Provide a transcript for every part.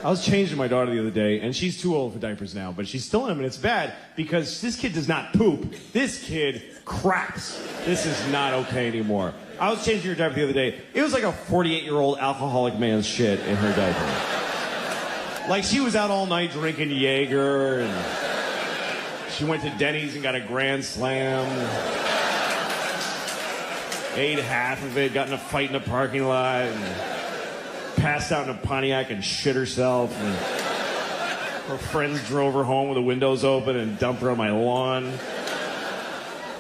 I was changing my daughter the other day, and she's too old for diapers now, but she's still in them, and it's bad because this kid does not poop. This kid craps. This is not okay anymore. I was changing her diaper the other day. It was like a 48-year-old alcoholic man's shit in her diaper. Like, she was out all night drinking Jaeger, and she went to Denny's and got a Grand Slam. Ate half of it, got in a fight in a parking lot, and passed out in a Pontiac and shit herself. And her friends drove her home with the windows open and dumped her on my lawn.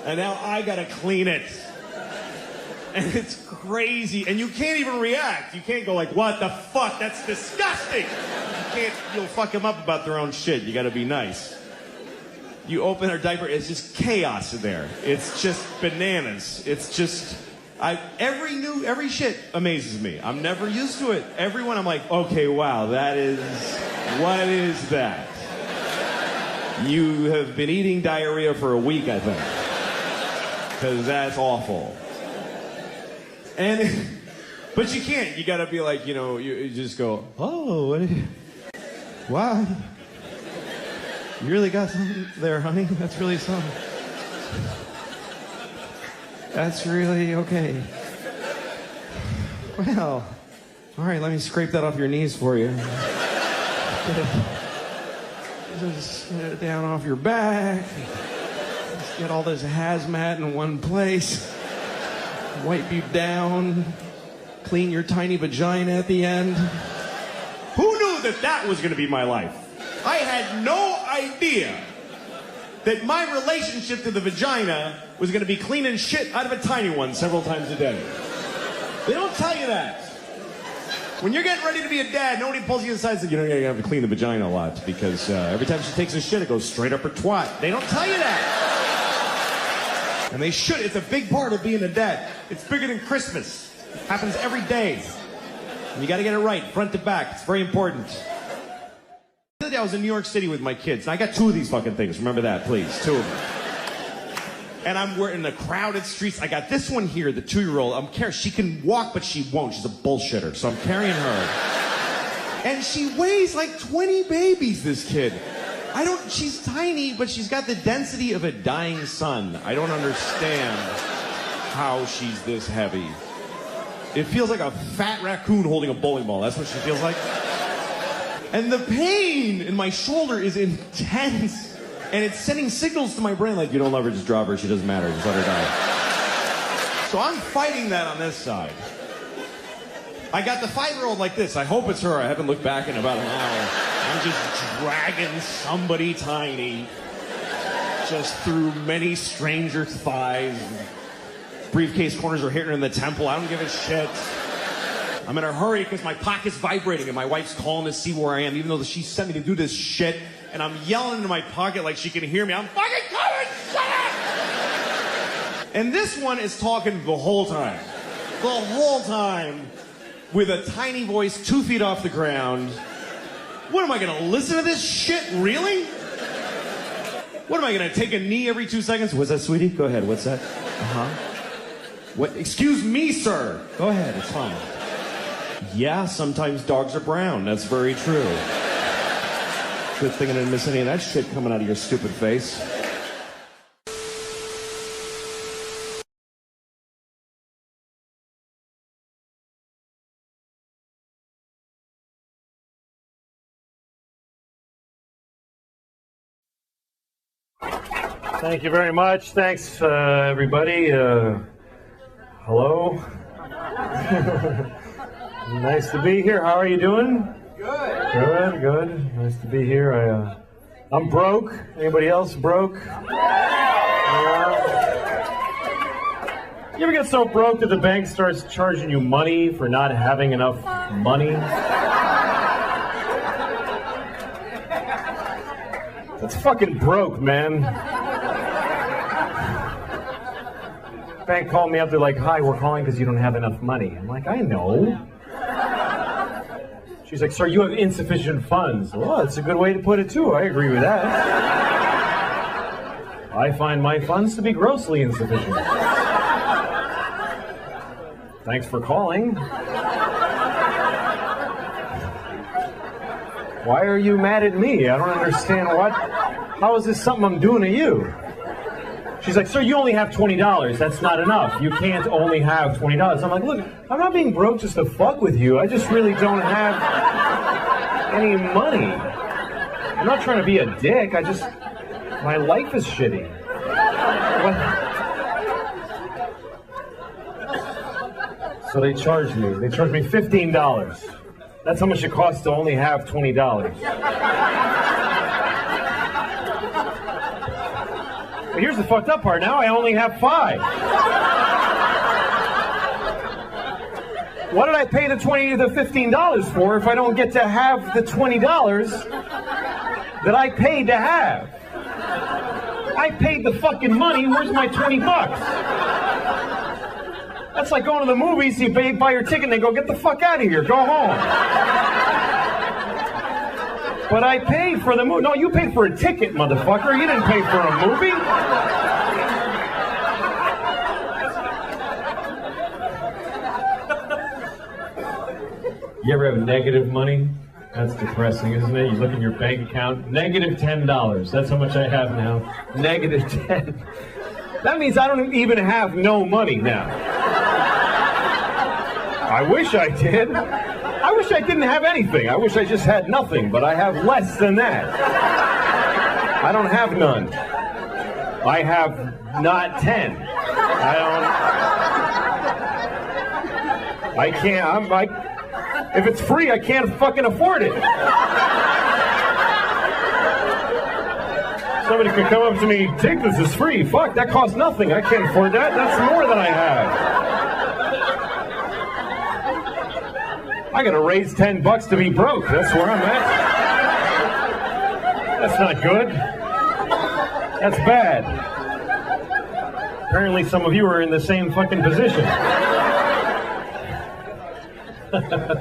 And now I gotta clean it. And it's crazy. And you can't even react. You can't go like, what the fuck? That's disgusting. You'll fuck them up about their own shit. You gotta be nice. You open her diaper, it's just chaos in there. It's just bananas. It's just, every shit amazes me. I'm never used to it. Everyone, I'm like, okay, wow, what is that? You have been eating diarrhea for a week, I think. Because that's awful. But you can't. You gotta be like, you just go, oh, wow. You really got something there, honey? That's really something. That's really okay. Well, all right, let me scrape that off your knees for you. Just get it down off your back. Just get all this hazmat in one place. Wipe you down. Clean your tiny vagina at the end. Who knew that was going to be my life? I had no idea that my relationship to the vagina was going to be cleaning shit out of a tiny one several times a day. They don't tell you that. When you're getting ready to be a dad, nobody pulls you aside and says, you're going to have to clean the vagina a lot because every time she takes a shit, it goes straight up her twat. They don't tell you that. And they should. It's a big part of being a dad. It's bigger than Christmas. It happens every day. And you got to get it right, front to back. It's very important. The other day I was in New York City with my kids. And I got 2 of these fucking things. Remember that, please. 2 of them. And we're in the crowded streets. I got this one here, the 2-year-old. She can walk, but she won't. She's a bullshitter. So I'm carrying her. And she weighs like 20 babies, this kid. She's tiny, but she's got the density of a dying sun. I don't understand how she's this heavy. It feels like a fat raccoon holding a bowling ball. That's what she feels like. And the pain in my shoulder is intense. And it's sending signals to my brain like, you don't love her, just drop her. She doesn't matter. Just let her die. So I'm fighting that on this side. I got the 5-year-old like this. I hope it's her. I haven't looked back in about an hour. I'm just dragging somebody tiny just through many strangers' thighs. Briefcase corners are hitting her in the temple. I don't give a shit. I'm in a hurry because my pocket's vibrating and my wife's calling to see where I am, even though she sent me to do this shit. And I'm yelling into my pocket like she can hear me. I'm fucking coming! Shut up! And this one is talking the whole time. The whole time. With a tiny voice 2 feet off the ground. What, am I going to listen to this shit? Really? What, am I going to take a knee every 2 seconds? What's that, sweetie? Go ahead. What's that? Uh-huh. What? Excuse me, sir. Go ahead. It's fine. Yeah, sometimes dogs are brown. That's very true. Good thing I didn't miss any of that shit coming out of your stupid face. Thank you very much. Thanks, everybody. Hello. Nice to be here. How are you doing? Good. Good, good. Nice to be here. I'm broke. Anybody else broke? You ever get so broke that the bank starts charging you money for not having enough money? That's fucking broke, man. Bank called me up. They're like, "Hi, we're calling because you don't have enough money." I'm like, "I know." She's like, "Sir, you have insufficient funds." Well, that's a good way to put it, too. I agree with that. I find my funds to be grossly insufficient. Thanks for calling. Why are you mad at me? I don't understand what. How is this something I'm doing to you? She's like, sir, you only have $20. That's not enough. You can't only have $20. I'm like, look, I'm not being broke just to fuck with you. I just really don't have any money. I'm not trying to be a dick. My life is shitty. What? So they charged me. They charged me $15. That's how much it costs to only have $20. But here's the fucked up part. Now I only have $5. What did I pay the $15 for if I don't get to have the $20 that I paid to have? I paid the fucking money. Where's my $20? That's like going to the movies. You buy your ticket and they go, get the fuck out of here. Go home. But I paid for the movie. No, you paid for a ticket, motherfucker. You didn't pay for a movie. You ever have negative money? That's depressing, isn't it? You look in your bank account, negative $10. That's how much I have now. Negative 10. That means I don't even have no money now. I wish I did. I wish I didn't have anything. I wish I just had nothing, but I have less than that. I don't have none. I have not 10. I can't, if it's free, I can't fucking afford it. Somebody could come up to me, take this, it's free. Fuck, that costs nothing. I can't afford that. That's more than I have. I gotta raise $10 to be broke. That's where I'm at. That's not good. That's bad. Apparently some of you are in the same fucking position.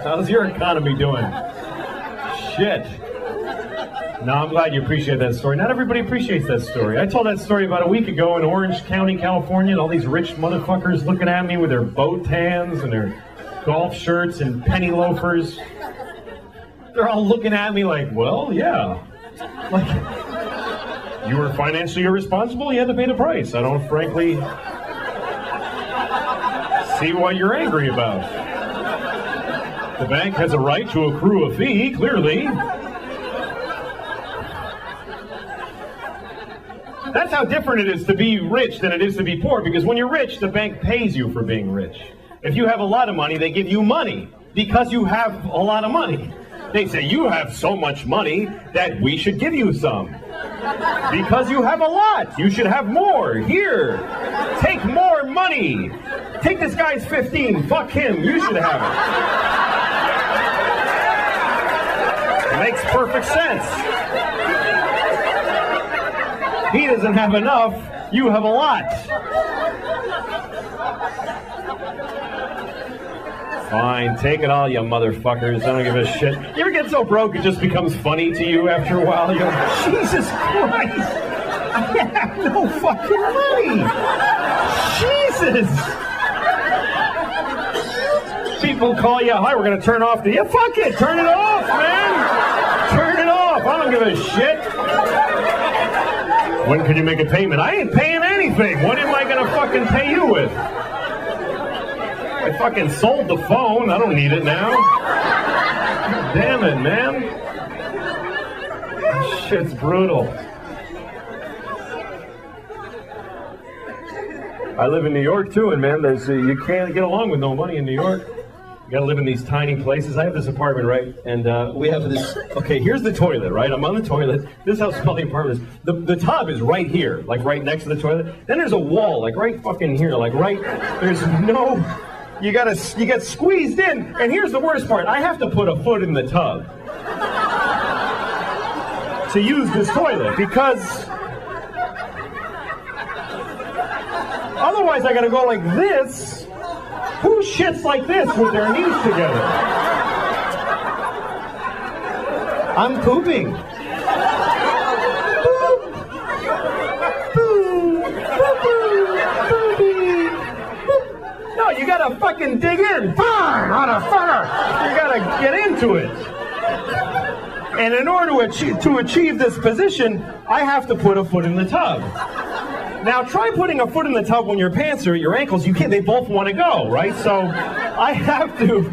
How's your economy doing? Shit. No, I'm glad you appreciate that story. Not everybody appreciates that story. I told that story about a week ago in Orange County, California, and all these rich motherfuckers looking at me with their boat tans and their golf shirts and penny loafers. They're all looking at me like, well, yeah. Like, you were financially irresponsible, you had to pay the price. I don't frankly see what you're angry about. The bank has a right to accrue a fee, clearly. That's how different it is to be rich than it is to be poor, because when you're rich, the bank pays you for being rich. If you have a lot of money, they give you money because you have a lot of money. They say, you have so much money that we should give you some. Because you have a lot, you should have more. Here, take more money. Take this guy's 15, fuck him, you should have it. It makes perfect sense. He doesn't have enough, you have a lot. Fine, take it all, you motherfuckers. I don't give a shit. You ever get so broke it just becomes funny to you after a while? You're like, Jesus Christ! I have no fucking money! Jesus! People call you, hi, we're gonna turn off the... Yeah, fuck it! Turn it off, man! Turn it off! I don't give a shit! When can you make a payment? I ain't paying anything! What am I gonna fucking pay you with? I fucking sold the phone. I don't need it now. Damn it, man. This shit's brutal. I live in New York too, and man, you can't get along with no money in New York. You gotta live in these tiny places. I have this apartment, right? And we have this, okay, here's the toilet, right? I'm on the toilet. This is how small the apartment is. The tub is right here, like right next to the toilet. Then there's a wall, like right fucking here, like right, there's no... You get squeezed in, and here's the worst part. I have to put a foot in the tub to use this toilet, because otherwise I gotta go like this. Who shits like this with their knees together? I'm pooping. Boop. Boop. Boop. No, you gotta fucking dig in. Motherfucker! You gotta get into it. And in order to achieve this position, I have to put a foot in the tub. Now try putting a foot in the tub when your pants are at your ankles. You can't, they both want to go, right? So I have to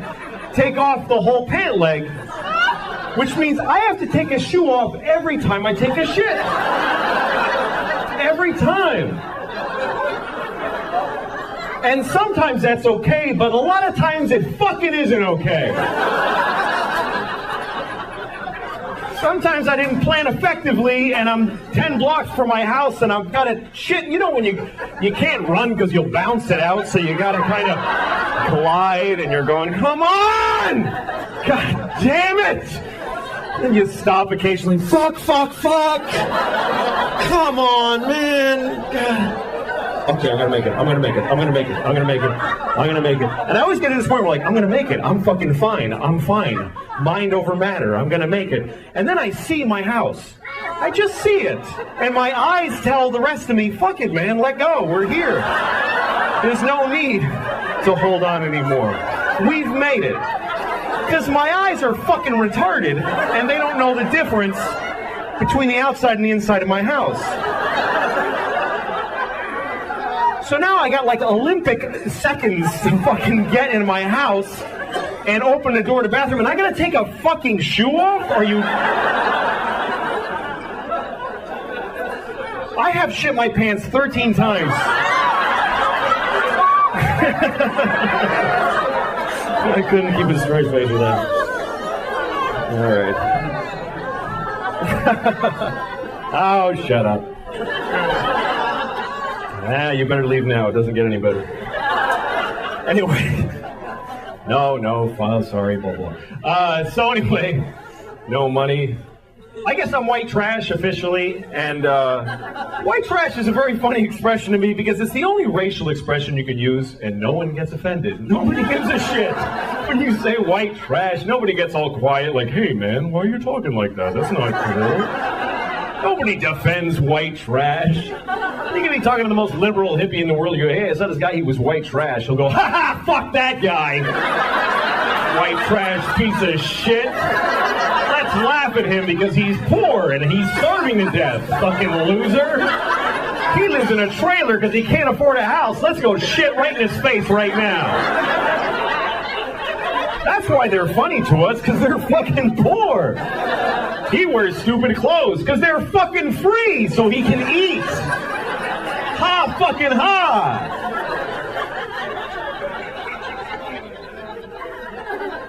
take off the whole pant leg, which means I have to take a shoe off every time I take a shit. Every time. And sometimes that's okay, but a lot of times it fucking isn't okay. Sometimes I didn't plan effectively, and I'm 10 blocks from my house, and I've got to shit. You know when you can't run because you'll bounce it out, so you got to kind of collide, and you're going, come on! God damn it! And you stop occasionally, fuck! Come on, man! God. Okay, I'm gonna make it. And I always get to this point where, like, I'm gonna make it. I'm fucking fine. I'm fine. Mind over matter. I'm gonna make it. And then I see my house. I just see it. And my eyes tell the rest of me, fuck it, man, let go. We're here. There's no need to hold on anymore. We've made it. Because my eyes are fucking retarded, and they don't know the difference between the outside and the inside of my house. So now I got like Olympic seconds to fucking get in my house and open the door to the bathroom, and I gotta take a fucking shoe off? Are you... I have shit my pants 13 times. I couldn't keep a straight face with that. All right. Oh, shut up. You better leave now. It doesn't get any better. Anyway. No, fine, sorry, blah, blah. So anyway, no money. I guess I'm white trash officially, and white trash is a very funny expression to me because it's the only racial expression you can use, and no one gets offended. Nobody gives a shit when you say white trash. Nobody gets all quiet like, hey man, why are you talking like that? That's not cool. Nobody defends white trash. You can be talking to the most liberal hippie in the world. You go, hey, I saw this guy, he was white trash. He'll go, ha ha, fuck that guy. White trash piece of shit. Let's laugh at him because he's poor and he's starving to death. Fucking loser. He lives in a trailer because he can't afford a house. Let's go shit right in his face right now. That's why they're funny to us, because they're fucking poor. He wears stupid clothes because they're fucking free so he can eat. Ha fucking ha!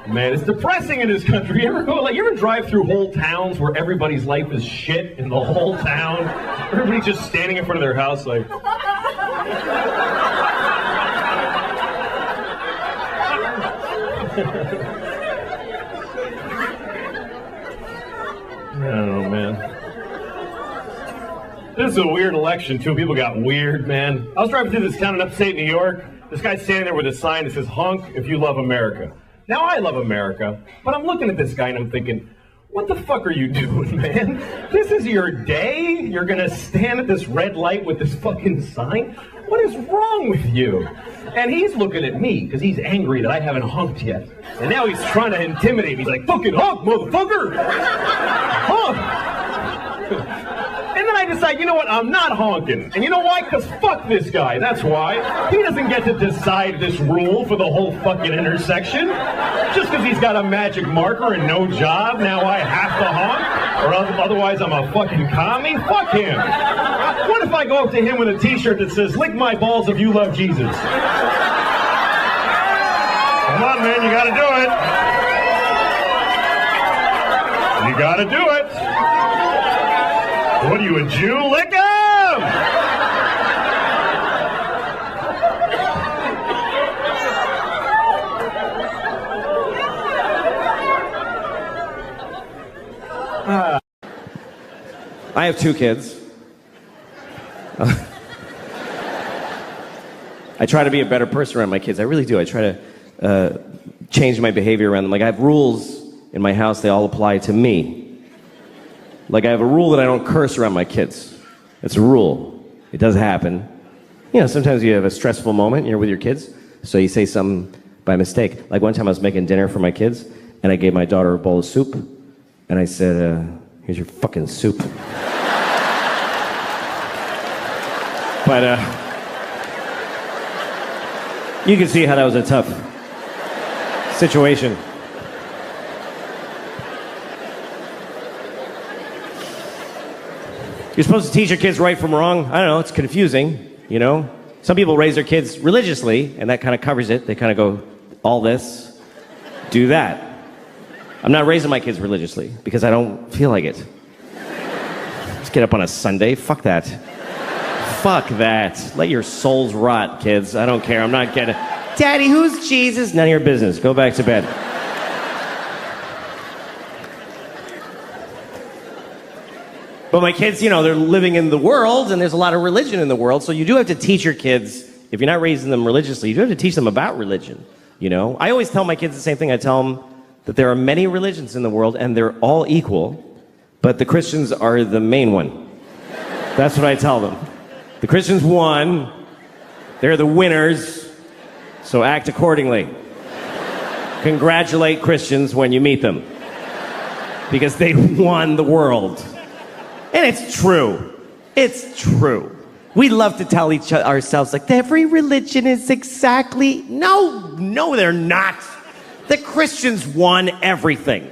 Man, it's depressing in this country. You ever drive through whole towns where everybody's life is shit in the whole town? Everybody's just standing in front of their house like... Oh, man. This is a weird election, too. People got weird, man. I was driving through this town in upstate New York. This guy's standing there with a sign that says, honk if you love America. Now, I love America, but I'm looking at this guy and I'm thinking, what the fuck are you doing, man? This is your day? You're gonna stand at this red light with this fucking sign? What is wrong with you? And he's looking at me because he's angry that I haven't honked yet. And now he's trying to intimidate me. He's like, fucking honk, motherfucker! Honk! And then I decide, you know what, I'm not honking. And you know why? Because fuck this guy, that's why. He doesn't get to decide this rule for the whole fucking intersection. Just because he's got a magic marker and no job, now I have to honk? Or otherwise I'm a fucking commie? Fuck him. What if I go up to him with a t-shirt that says, lick my balls if you love Jesus? Come on, man, you gotta do it. You gotta do it. What are you, a Jew? Lick him! I have 2 kids. I try to be a better person around my kids. I really do. I try to change my behavior around them. Like, I have rules in my house. They all apply to me. Like, I have a rule that I don't curse around my kids. It's a rule. It does happen. You know, sometimes you have a stressful moment and you're with your kids, so you say something by mistake. Like, one time I was making dinner for my kids, and I gave my daughter a bowl of soup, And I said, here's your fucking soup. But you can see how that was a tough situation. You're supposed to teach your kids right from wrong. I don't know, it's confusing, you know? Some people raise their kids religiously, and that kind of covers it. They kind of go, all this, do that. I'm not raising my kids religiously, because I don't feel like it. Just get up on a Sunday, fuck that. Fuck that. Let your souls rot, kids. I don't care, I'm not getting... Daddy, who's Jesus? None of your business. Go back to bed. But my kids, you know, they're living in the world, and there's a lot of religion in the world, so you do have to teach your kids, if you're not raising them religiously, you do have to teach them about religion, you know? I always tell my kids the same thing. I tell them that there are many religions in the world, and they're all equal, but the Christians are the main one. That's what I tell them. The Christians won, they're the winners, so act accordingly. Congratulate Christians when you meet them, because they won the world. And it's true. It's true. We love to tell ourselves, like, every religion is exactly... No, they're not. The Christians won everything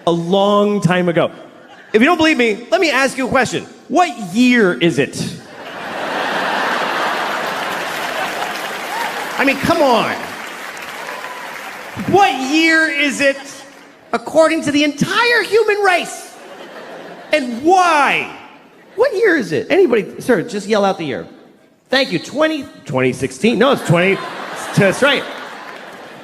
a long time ago. If you don't believe me, let me ask you a question. What year is it? I mean, come on. What year is it according to the entire human race? And why? What year is it? Anybody, sir, just yell out the year. Thank you, 2016. No, it's 20, that's right.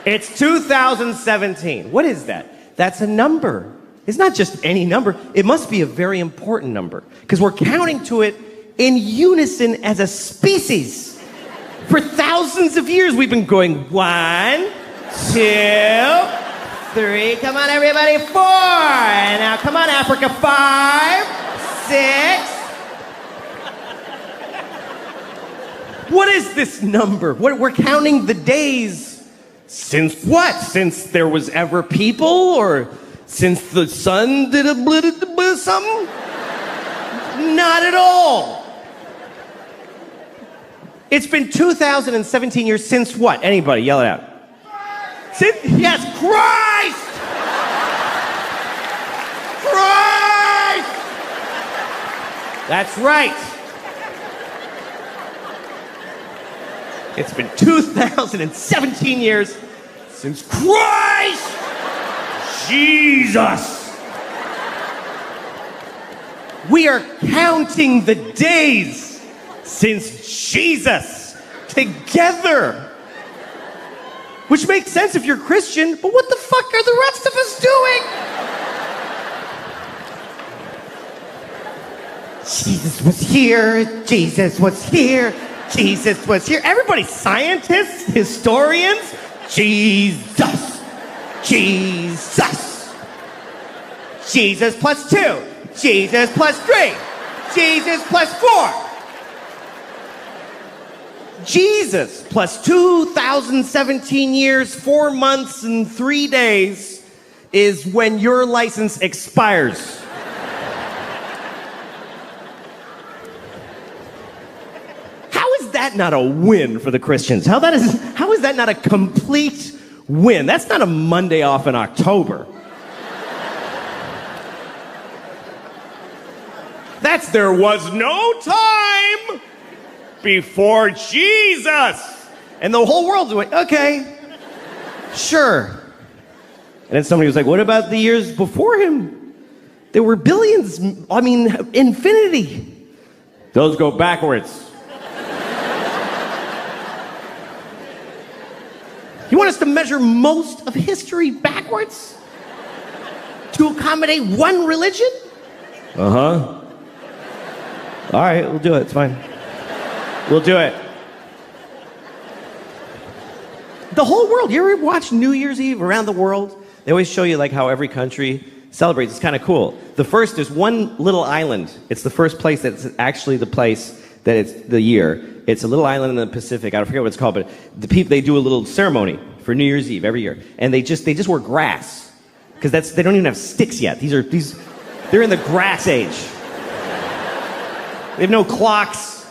It's 2017. What is that? That's a number. It's not just any number. It must be a very important number, because we're counting to it in unison as a species. For thousands of years, we've been going 1, 2, 3, come on everybody, 4, and now come on Africa, 5, 6. What is this number? We're counting the days since what? Since there was ever people, or since the sun did a something? Not at all. It's been 2017 years since what? Anybody, yell it out. Yes, Christ! Christ! That's right. It's been 2017 years since Christ Jesus. We are counting the days since Jesus together. Which makes sense if you're Christian, but what the fuck are the rest of us doing? Jesus was here, Jesus was here, Jesus was here. Everybody, scientists, historians, Jesus, Jesus. Jesus plus 2, Jesus plus 3, Jesus plus 4. Jesus plus 2017 years, 4 months, and 3 days is when your license expires. How is that not a win for the Christians? How is that not a complete win? That's not a Monday off in October. That's there was no time before Jesus. And the whole world's like, okay, sure. And then somebody was like, what about the years before him? There were billions, I mean, infinity. Those go backwards. You want us to measure most of history backwards? To accommodate one religion? Uh-huh. All right, we'll do it, it's fine. We'll do it. The whole world. You ever watch New Year's Eve around the world? They always show you like how every country celebrates. It's kind of cool. The first is one little island. It's the first place that's actually the place that it's the year. It's a little island in the Pacific. I don't forget what it's called, but the people, they do a little ceremony for New Year's Eve every year. And they just wear grass. Because they don't even have sticks yet. They're in the grass age. They have no clocks,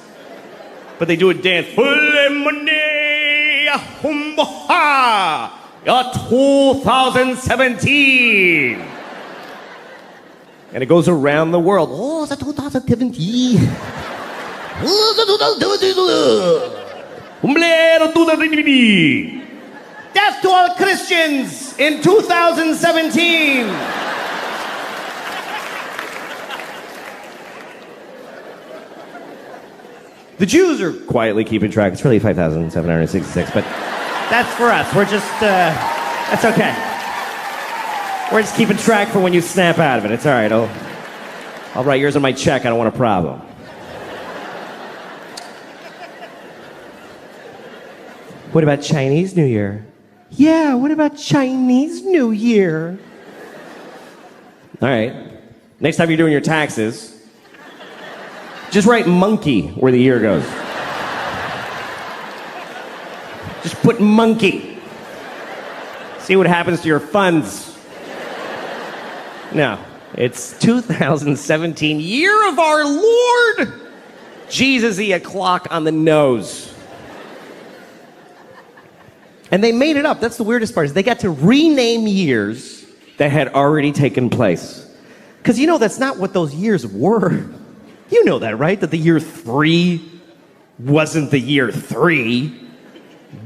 but they do a dance. 2017. And it goes around the world. Oh, it's a 2017. Death to all Christians in 2017. The Jews are quietly keeping track. It's really 5,766, but that's for us. We're just, that's okay. We're just keeping track for when you snap out of it. It's all right. I'll write yours on my check. I don't want a problem. What about Chinese New Year? Yeah, what about Chinese New Year? All right. Next time you're doing your taxes, just write monkey where the year goes. Just put monkey. See what happens to your funds. No, it's 2017, year of our Lord. Jesus-y, a clock on the nose. And they made it up. That's the weirdest part, is they got to rename years that had already taken place. Because you know that's not what those years were. You know that, right? That the year 3 wasn't the year 3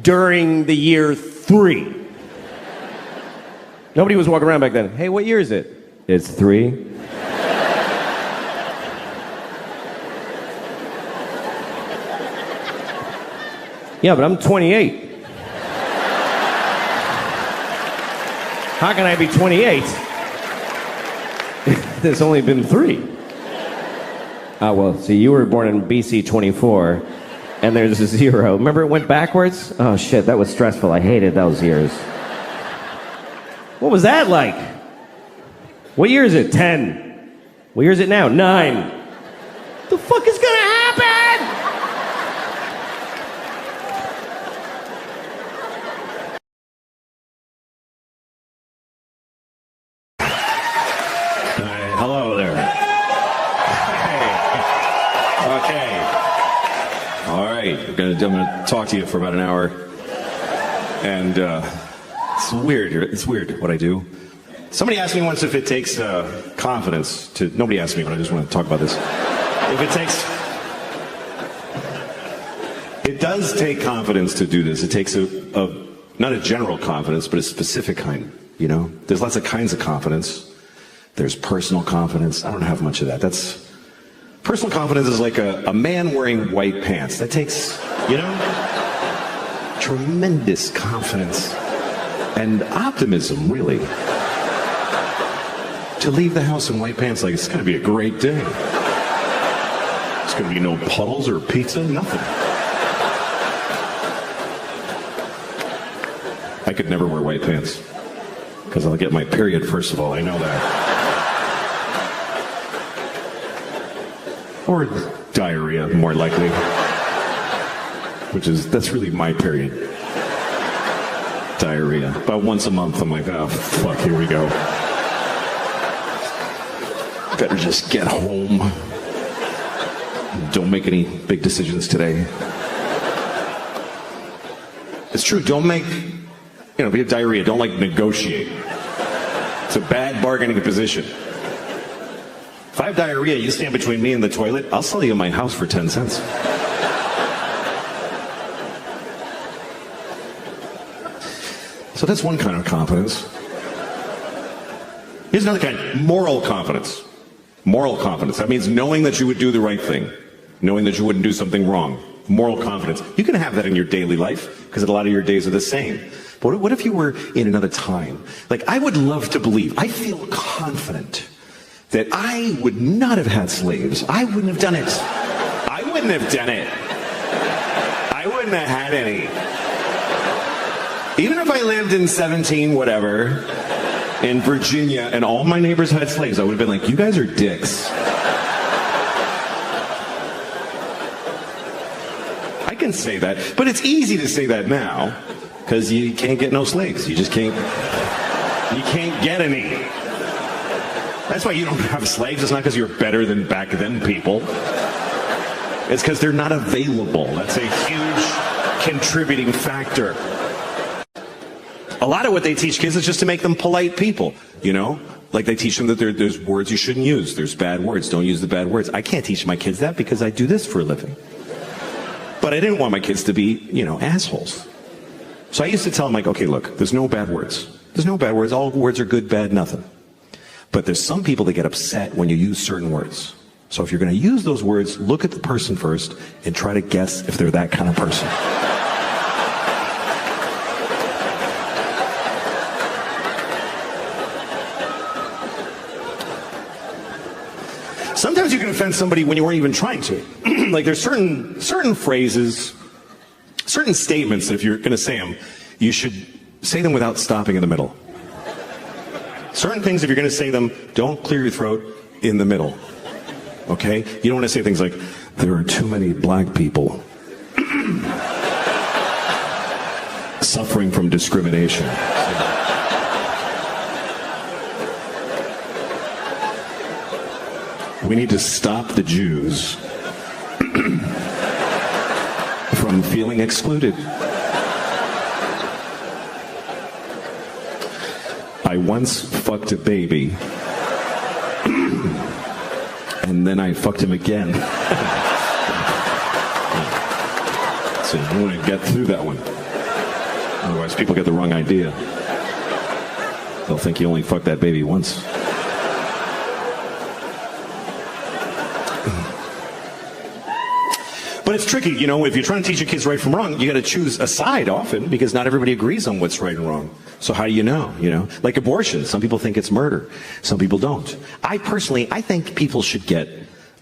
during the year 3. Nobody was walking around back then. Hey, what year is it? It's 3. Yeah, but I'm 28. How can I be 28? There's only been 3. Well, see, you were born in BC 24, and there's a 0. Remember it went backwards? Oh, shit, that was stressful. I hated those years. What was that like? What year is it? 10. What year is it now? 9. The fuck is gonna happen? Hello there. Okay. All right. I'm gonna talk to you for about an hour, and it's weird. It's weird what I do. Somebody asked me once if it takes confidence to. Nobody asked me, but I just want to talk about this. If it takes, it does take confidence to do this. It takes a not a general confidence, but a specific kind. You know, there's lots of kinds of confidence. There's personal confidence. I don't have much of that. Personal confidence is like a man wearing white pants. That takes, you know, tremendous confidence and optimism, really. To leave the house in white pants, like, it's going to be a great day. There's going to be no puddles or pizza, nothing. I could never wear white pants because I'll get my period, first of all. I know that. Or diarrhea, more likely. That's really my period. Diarrhea. About once a month, I'm like, oh, fuck, here we go. Better just get home. Don't make any big decisions today. It's true, don't make, if you have diarrhea, don't negotiate. It's a bad bargaining position. If I have diarrhea, you stand between me and the toilet, I'll sell you my house for 10 cents. So that's one kind of confidence. Here's another kind, moral confidence. Moral confidence. That means knowing that you would do the right thing. Knowing that you wouldn't do something wrong. Moral confidence. You can have that in your daily life, because a lot of your days are the same. But what if you were in another time? I would love to believe, I feel confident that I would not have had slaves. I wouldn't have done it. I wouldn't have done it. I wouldn't have had any. Even if I lived in 17 whatever, in Virginia, and all my neighbors had slaves, I would have been like, you guys are dicks. I can say that, but it's easy to say that now, because you can't get no slaves. You just can't. You can't get any. That's why you don't have slaves. It's not because you're better than back then people. It's because they're not available. That's a huge contributing factor. A lot of what they teach kids is just to make them polite people, you know? Like they teach them that there's words you shouldn't use. There's bad words. Don't use the bad words. I can't teach my kids that because I do this for a living. But I didn't want my kids to be, you know, assholes. So I used to tell them, like, okay, look, there's no bad words. There's no bad words. All words are good, bad, nothing. But there's some people that get upset when you use certain words. So if you're going to use those words, look at the person first and try to guess if they're that kind of person. Sometimes you can offend somebody when you weren't even trying to. Like there's certain phrases, certain statements that if you're going to say them, you should say them without stopping in the middle. Certain things, if you're going to say them, don't clear your throat in the middle. Okay? You don't want to say things like, there are too many black people suffering from discrimination. We need to stop the Jews from feeling excluded. I once fucked a baby, and then I fucked him again. So you want to get through that one. Otherwise, people get the wrong idea. They'll think you only fucked that baby once. But it's tricky, you know, if you're trying to teach your kids right from wrong, you got to choose a side often because not everybody agrees on what's right and wrong. So how do you know, Like abortion, some people think it's murder. Some people don't. I think people should get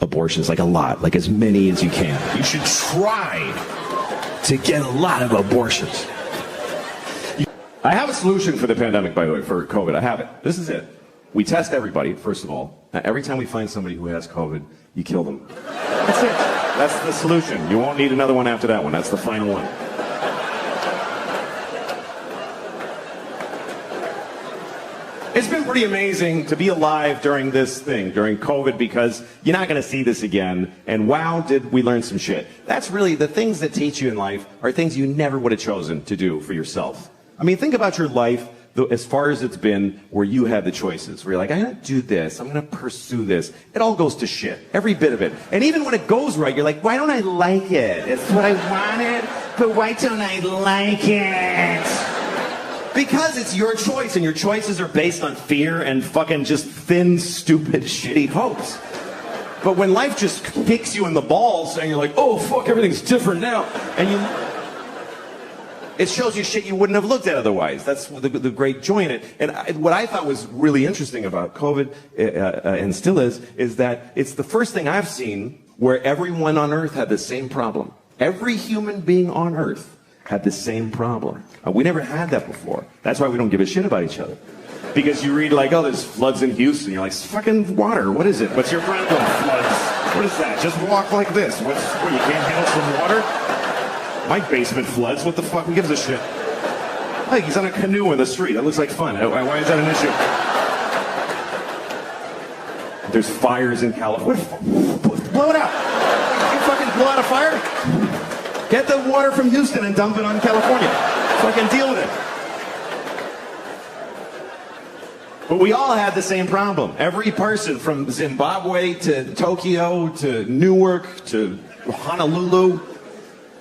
abortions, like a lot, like as many as you can. You should try to get a lot of abortions. I have a solution for the pandemic, by the way, for COVID. I have it. This is it. We test everybody, first of all. Every time we find somebody who has COVID, you kill them. That's it. That's the solution. You won't need another one after that one. That's the final one. It's been pretty amazing to be alive during this thing, during COVID, because you're not going to see this again. And wow, did we learn some shit. That's really the things that teach you in life are things you never would have chosen to do for yourself. I mean, think about your life as far as it's been where you had the choices, where you're like, I'm going to do this, I'm going to pursue this. It all goes to shit, every bit of it. And even when it goes right, you're like, why don't I like it? It's what I wanted, but why don't I like it? Because it's your choice, and your choices are based on fear and fucking just thin, stupid, shitty hopes. But when life just kicks you in the balls, and you're like, oh, fuck, everything's different now, and it shows you shit you wouldn't have looked at otherwise. That's the great joy in it. And what I thought was really interesting about COVID, and still is that it's the first thing I've seen where everyone on Earth had the same problem. Every human being on Earth had the same problem. We never had that before. That's why we don't give a shit about each other. Because you read like, oh, there's floods in Houston. You're like, it's fucking water. What is it? What's your problem? Floods. What is that? Just walk like this. What, you can't handle some water? My basement floods. What the fuck? Who gives a shit? Like, he's on a canoe in the street. That looks like fun. Why is that an issue? There's fires in California. Blow it out. You fucking blow out a fire? Get the water from Houston and dump it on California. Fucking deal with it. But we all had the same problem. Every person from Zimbabwe to Tokyo to Newark to Honolulu,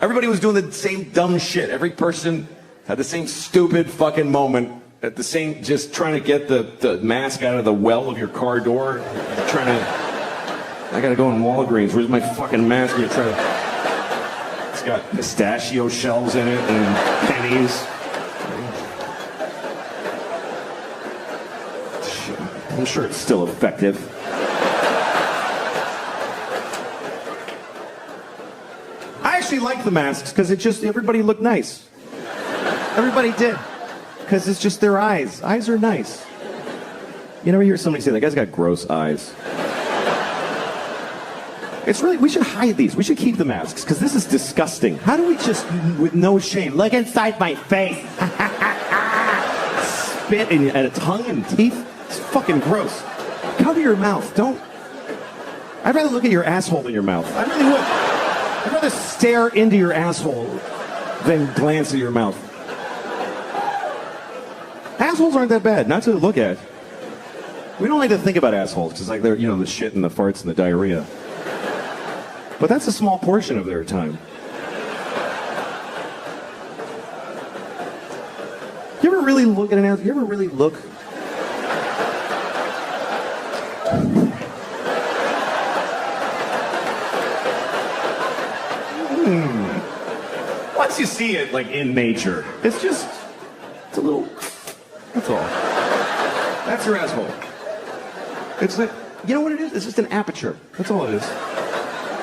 everybody was doing the same dumb shit. Every person had the same stupid fucking moment at the same, just trying to get the mask out of the well of your car door. I gotta go in Walgreens. Where's my fucking mask? You're trying to, it's got pistachio shells in it and pennies. I'm sure it's still effective. I actually like the masks because it just, everybody looked nice. Everybody did. Because it's just their eyes. Eyes are nice. You never hear somebody say, that guy's got gross eyes. It's really, we should hide these. We should keep the masks because this is disgusting. How do we just, with no shame, look inside my face? spit and a tongue and teeth. It's fucking gross. Cover your mouth. Don't. I'd rather look at your asshole than your mouth. I really would. I'd rather stare into your asshole than glance at your mouth. Assholes aren't that bad, not to look at. We don't like to think about assholes because, like, they're, you know, the shit and the farts and the diarrhea. But that's a small portion of their time. You ever really look at an asshole? You ever really look? Once you see it, like, in nature, it's a little, that's all. That's your asshole. It's like, you know what it is? It's just an aperture. That's all it is.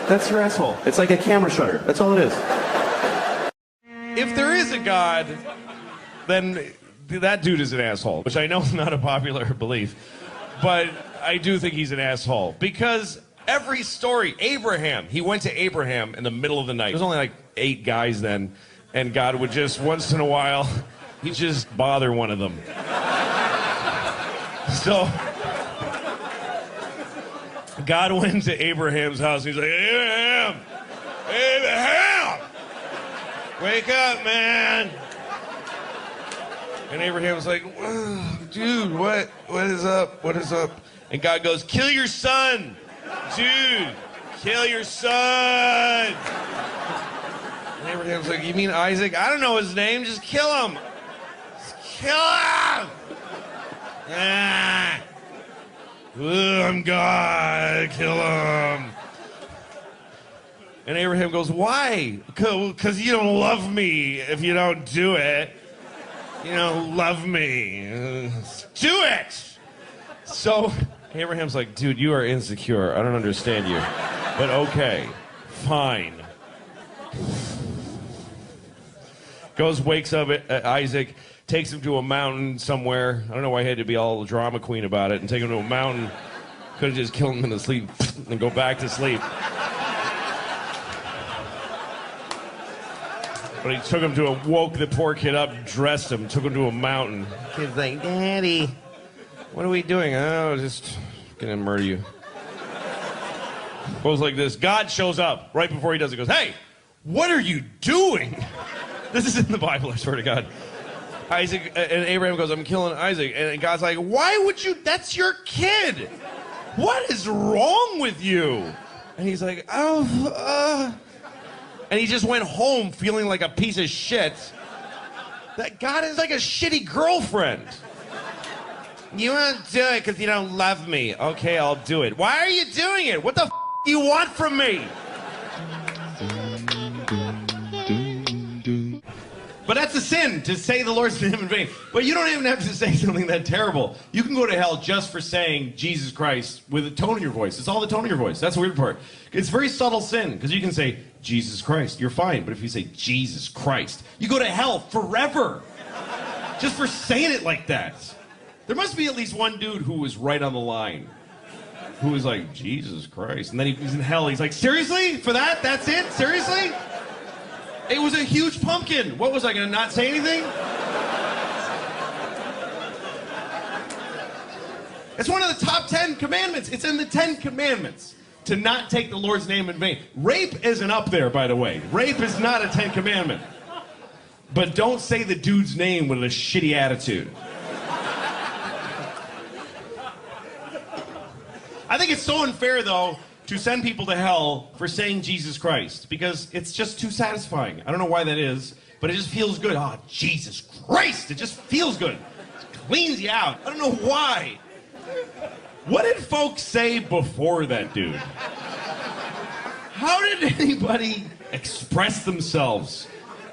That's your asshole. It's like a camera shutter. That's all it is. If there is a God, then that dude is an asshole, which I know is not a popular belief, but I do think he's an asshole because every story, Abraham, he went to Abraham in the middle of the night. There was only like 8 guys then, and God would just, once in a while, he'd just bother one of them. So God went to Abraham's house. He's like, Abraham, wake up, man. And Abraham was like, dude, what is up? What is up? And God goes, kill your son. Dude, kill your son. And Abraham's like, you mean Isaac? I don't know his name. Just kill him. Just kill him. Ah. I'm God. Kill him. And Abraham goes, why? Because you don't love me if you don't do it. You don't love me. Do it! So Abraham's like, dude, you are insecure. I don't understand you. But okay, fine. Goes, wakes up Isaac, takes him to a mountain somewhere. I don't know why he had to be all drama queen about it and take him to a mountain. Could have just killed him in the sleep and go back to sleep. But he took him to woke the poor kid up, dressed him, took him to a mountain. Kid's like, Daddy, what are we doing? Oh, just gonna murder you. Goes like this. God shows up right before he does it. Goes, hey, what are you doing? This is in the Bible, I swear to God. Isaac and Abraham goes, I'm killing Isaac. And God's like, why would you? That's your kid. What is wrong with you? And he's like, and he just went home feeling like a piece of shit. That God is like a shitty girlfriend. You won't do it because you don't love me. Okay, I'll do it. Why are you doing it? What the do you want from me? But that's a sin, to say the Lord's name in vain. But you don't even have to say something that terrible. You can go to hell just for saying Jesus Christ with a tone in your voice. It's all the tone in your voice. That's the weird part. It's very subtle sin, because you can say Jesus Christ, you're fine. But if you say Jesus Christ, you go to hell forever. Just for saying it like that. There must be at least one dude who was right on the line. Who was like, Jesus Christ. And then he's in hell. He's like, seriously? For that? That's it? Seriously? It was a huge pumpkin. What was I going to not say anything? It's one of the top 10 commandments. It's in the 10 commandments to not take the Lord's name in vain. Rape isn't up there, by the way. Rape is not a 10 commandment. But don't say the dude's name with a shitty attitude. I think it's so unfair, though, to send people to hell for saying Jesus Christ, because it's just too satisfying. I don't know why that is, but it just feels good. Oh, Jesus Christ! It just feels good. It cleans you out. I don't know why. What did folks say before that dude? How did anybody express themselves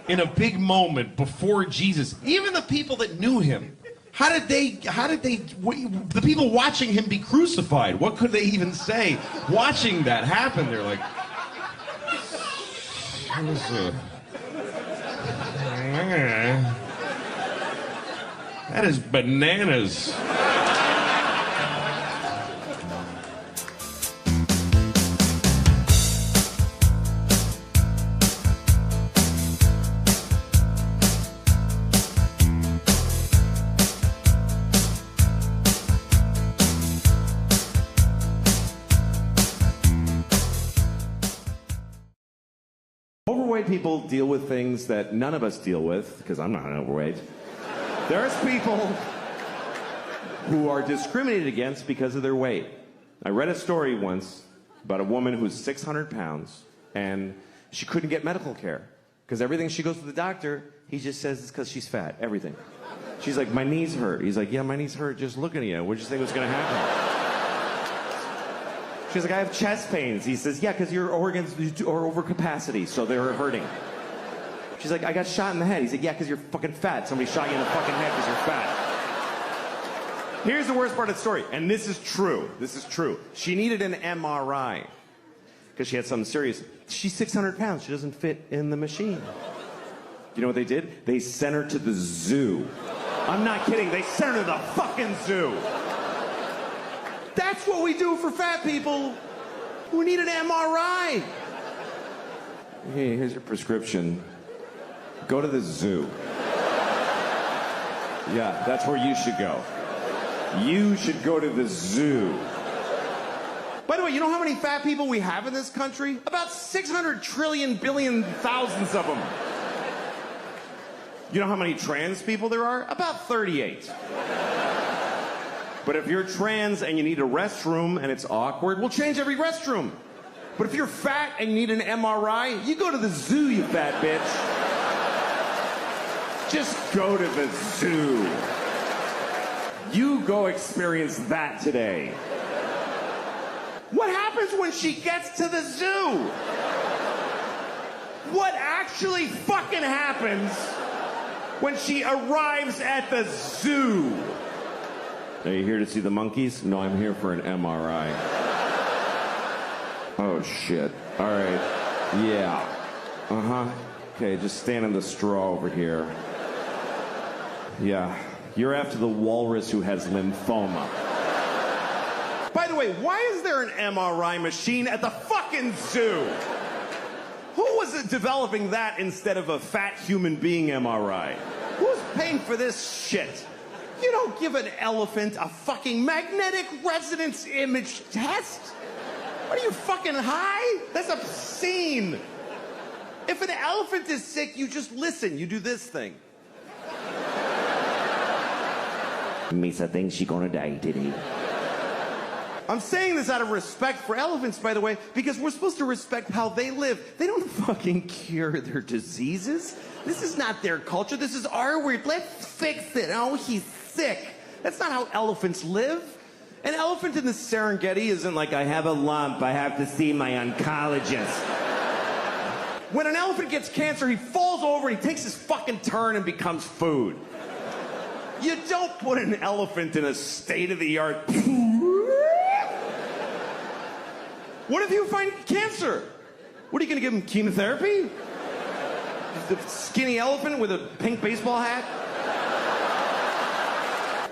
in a big moment before Jesus? Even the people that knew him. How did the people watching him be crucified, what could they even say watching that happen? They're like, that is bananas. overweight people deal with things that none of us deal with, because I'm not overweight. There's people who are discriminated against because of their weight. I read a story once about a woman who's 600 pounds, and she couldn't get medical care. Because everything she goes to the doctor, he just says it's because she's fat, everything. She's like, my knees hurt. He's like, yeah, my knees hurt just looking at you. What did you think was going to happen? She's like, I have chest pains. He says, yeah, because your organs are over capacity, so they're hurting. She's like, I got shot in the head. He's like, yeah, because you're fucking fat. Somebody shot you in the fucking head because you're fat. Here's the worst part of the story, and this is true. This is true. She needed an MRI because she had something serious. She's 600 pounds. She doesn't fit in the machine. You know what they did? They sent her to the zoo. I'm not kidding. They sent her to the fucking zoo. That's what we do for fat people who need an MRI. Hey, here's your prescription. Go to the zoo. Yeah, that's where you should go. You should go to the zoo. By the way, you know how many fat people we have in this country? About 600 trillion billion thousands of them. You know how many trans people there are? About 38. But if you're trans and you need a restroom and it's awkward, we'll change every restroom. But if you're fat and you need an MRI, you go to the zoo, you fat bitch. Just go to the zoo. You go experience that today. What happens when she gets to the zoo? What actually fucking happens when she arrives at the zoo? Are you here to see the monkeys? No, I'm here for an MRI. Oh, shit. All right. Yeah. Uh-huh. Okay, just stand in the straw over here. Yeah. You're after the walrus who has lymphoma. By the way, why is there an MRI machine at the fucking zoo? Who was developing that instead of a fat human being MRI? Who's paying for this shit? You don't give an elephant a fucking magnetic resonance image test. What are you, fucking high? That's obscene. If an elephant is sick, you just listen. You do this thing. Misa thinks she's gonna die today. I'm saying this out of respect for elephants, by the way, because we're supposed to respect how they live. They don't fucking cure their diseases. This is not their culture. This is our weird. Let's fix it. Oh, he's sick. That's not how elephants live. An elephant in the Serengeti isn't like, I have a lump, I have to see my oncologist. When an elephant gets cancer, he falls over and he takes his fucking turn and becomes food. You don't put an elephant in a state-of-the-art... What if you find cancer? What, are you gonna give him chemotherapy? The skinny elephant with a pink baseball hat?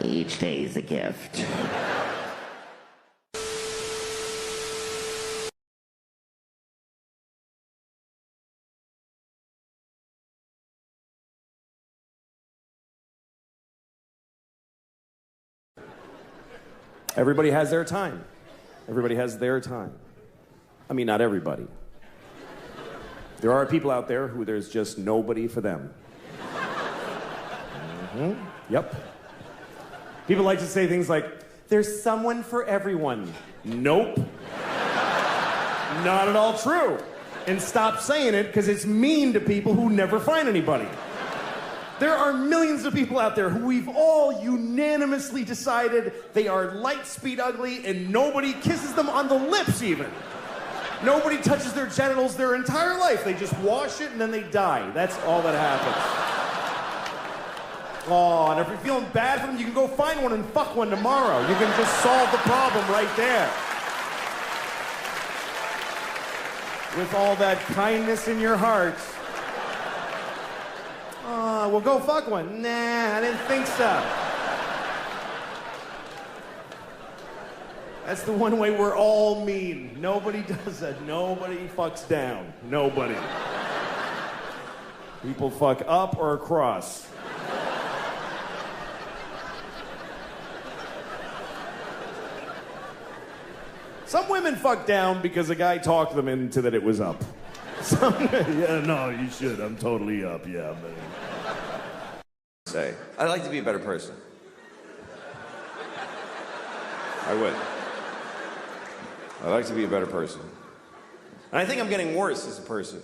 Each day is a gift. Everybody has their time. Everybody has their time. I mean, not everybody. There are people out there who there's just nobody for them. Mm-hmm. Yep. People like to say things like, there's someone for everyone. Nope. Not at all true. And stop saying it because it's mean to people who never find anybody. There are millions of people out there who we've all unanimously decided they are light speed ugly and nobody kisses them on the lips even. Nobody touches their genitals their entire life. They just wash it and then they die. That's all that happens. Oh, and if you're feeling bad for them, you can go find one and fuck one tomorrow. You can just solve the problem right there. With all that kindness in your heart. Oh, well, go fuck one. Nah, I didn't think so. That's the one way we're all mean. Nobody does that. Nobody fucks down. Nobody. People fuck up or across. Some women fuck down because a guy talked them into that it was up. Yeah, no, you should. I'm totally up, yeah. Say, I'd like to be a better person. I would. I'd like to be a better person. And I think I'm getting worse as a person.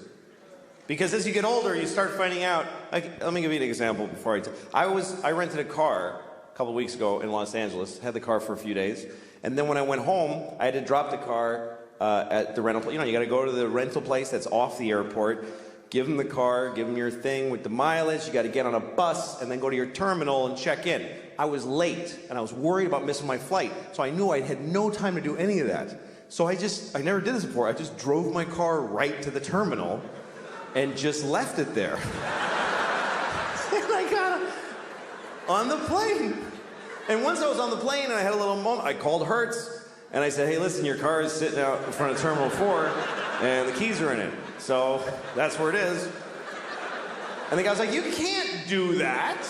Because as you get older, you start finding out, like, let me give you an example before I rented a car a couple of weeks ago in Los Angeles, had the car for a few days, and then when I went home, I had to drop the car at the rental place. You know, you gotta go to the rental place that's off the airport, give them the car, give them your thing with the mileage, you gotta get on a bus, and then go to your terminal and check in. I was late, and I was worried about missing my flight, so I knew I had no time to do any of that. So I never did this before, I just drove my car right to the terminal, and just left it there. And I got on the plane. And once I was on the plane and I had a little moment, I called Hertz and I said, hey, listen, your car is sitting out in front of Terminal 4 and the keys are in it. So that's where it is. And the guy was like, you can't do that.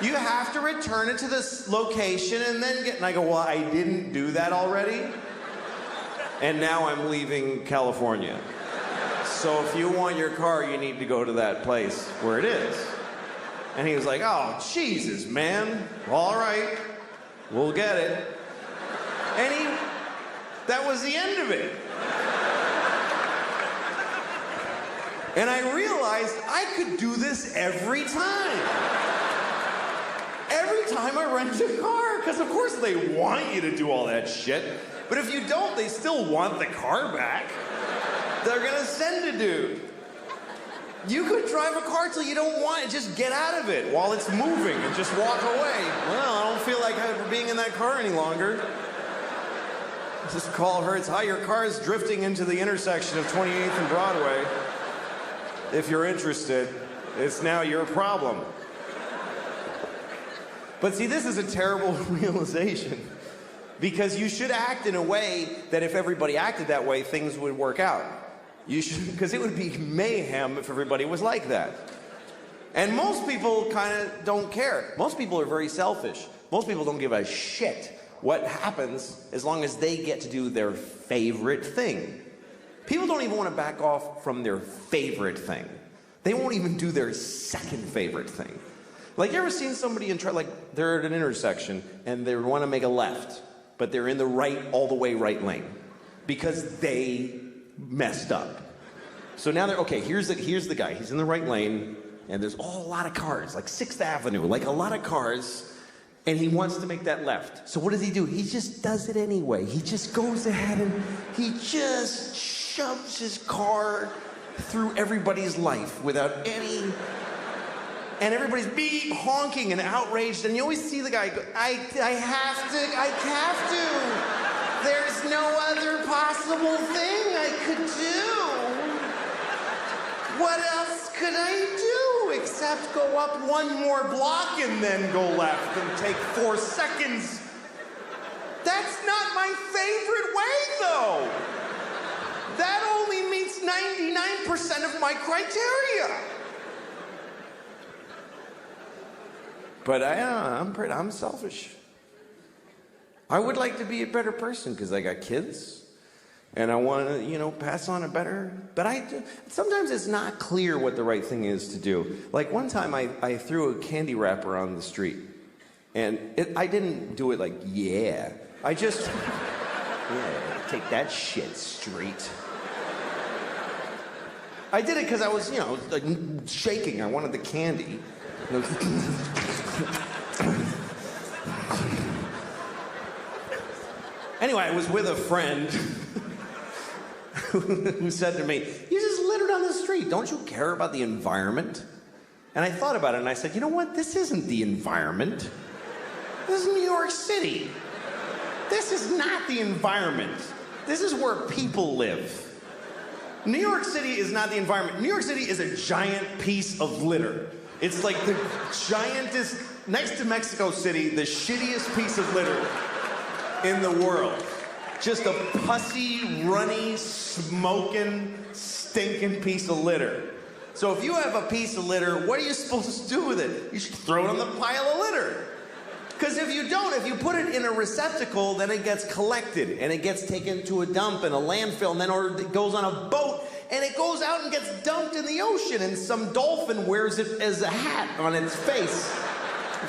You have to return it to this location and then get, and I go, well, I didn't do that already. And now I'm leaving California. So if you want your car, you need to go to that place where it is. And he was like, oh, Jesus, man. All right, we'll get it. And that was the end of it. And I realized I could do this every time. Every time I rent a car, because of course they want you to do all that shit. But if you don't, they still want the car back. They're gonna send a dude. You could drive a car till you don't want it, just get out of it while it's moving and just walk away. Well, I don't feel like being in that car any longer. Just call Hertz, hi, your car is drifting into the intersection of 28th and Broadway. If you're interested, it's now your problem. But see, this is a terrible realization because you should act in a way that if everybody acted that way, things would work out. You should, because it would be mayhem if everybody was like that. And most people kind of don't care. Most people are very selfish. Most people don't give a shit what happens as long as they get to do their favorite thing. People don't even want to back off from their favorite thing. They won't even do their second favorite thing. Like, you ever seen somebody like they're at an intersection and they want to make a left, but they're in the all the way right lane because they messed up. So now okay, here's the guy. He's in the right lane, and there's a lot of cars, like 6th Avenue, like a lot of cars, and he wants to make that left. So what does he do? He just does it anyway. He just goes ahead and he just shoves his car through everybody's life without any... And everybody's honking and outraged, and you always see the guy go, I have to. There's no other possible thing I could do. What else could I do except go up one more block and then go left and take 4 seconds? That's not my favorite way, though. That only meets 99% of my criteria. But I'm selfish. I would like to be a better person because I got kids and I want to, pass on a better, but sometimes it's not clear what the right thing is to do. Like one time I threw a candy wrapper on the street and I didn't do it like, yeah. I just, yeah, take that shit, street. I did it because I was, like shaking. I wanted the candy. Anyway, I was with a friend who said to me, you just littered on the street. Don't you care about the environment? And I thought about it and I said, you know what? This isn't the environment. This is New York City. This is not the environment. This is where people live. New York City is not the environment. New York City is a giant piece of litter. It's like the giantest, next to Mexico City, the shittiest piece of litter in the world. Just a pussy, runny, smoking, stinking piece of litter. So if you have a piece of litter, what are you supposed to do with it? You should throw it on the pile of litter. Because if you don't, if you put it in a receptacle, then it gets collected and it gets taken to a dump and a landfill, and then or it goes on a boat and it goes out and gets dumped in the ocean, and some dolphin wears it as a hat on its face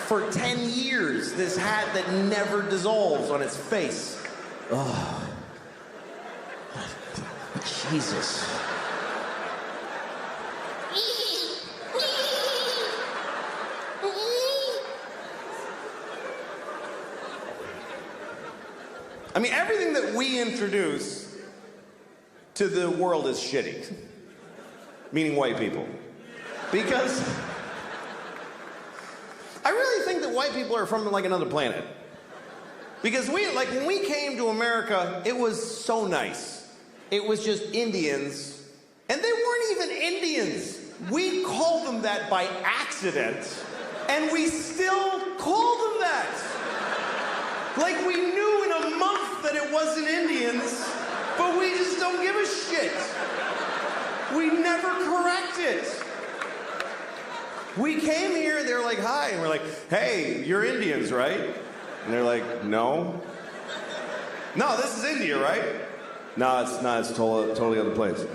for 10 years. This hat that never dissolves on its face. Oh. Jesus. I mean, everything that we introduce to the world is shitty. Meaning white people. Because I really think that white people are from like another planet. Because when we came to America, it was so nice. It was just Indians, and they weren't even Indians. We called them that by accident, and we still call them that. Like we knew in a month that it wasn't Indians, but we just don't give a shit. We never correct it. We came here, they're like, hi, and we're like, hey, you're Indians, right? And they're like, no. No, this is India, right? No, it's not. It's totally other place.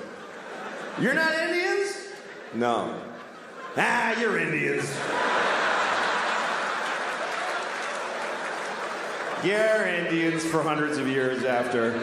You're not Indians? No. Ah, you're Indians. You're Indians for hundreds of years after.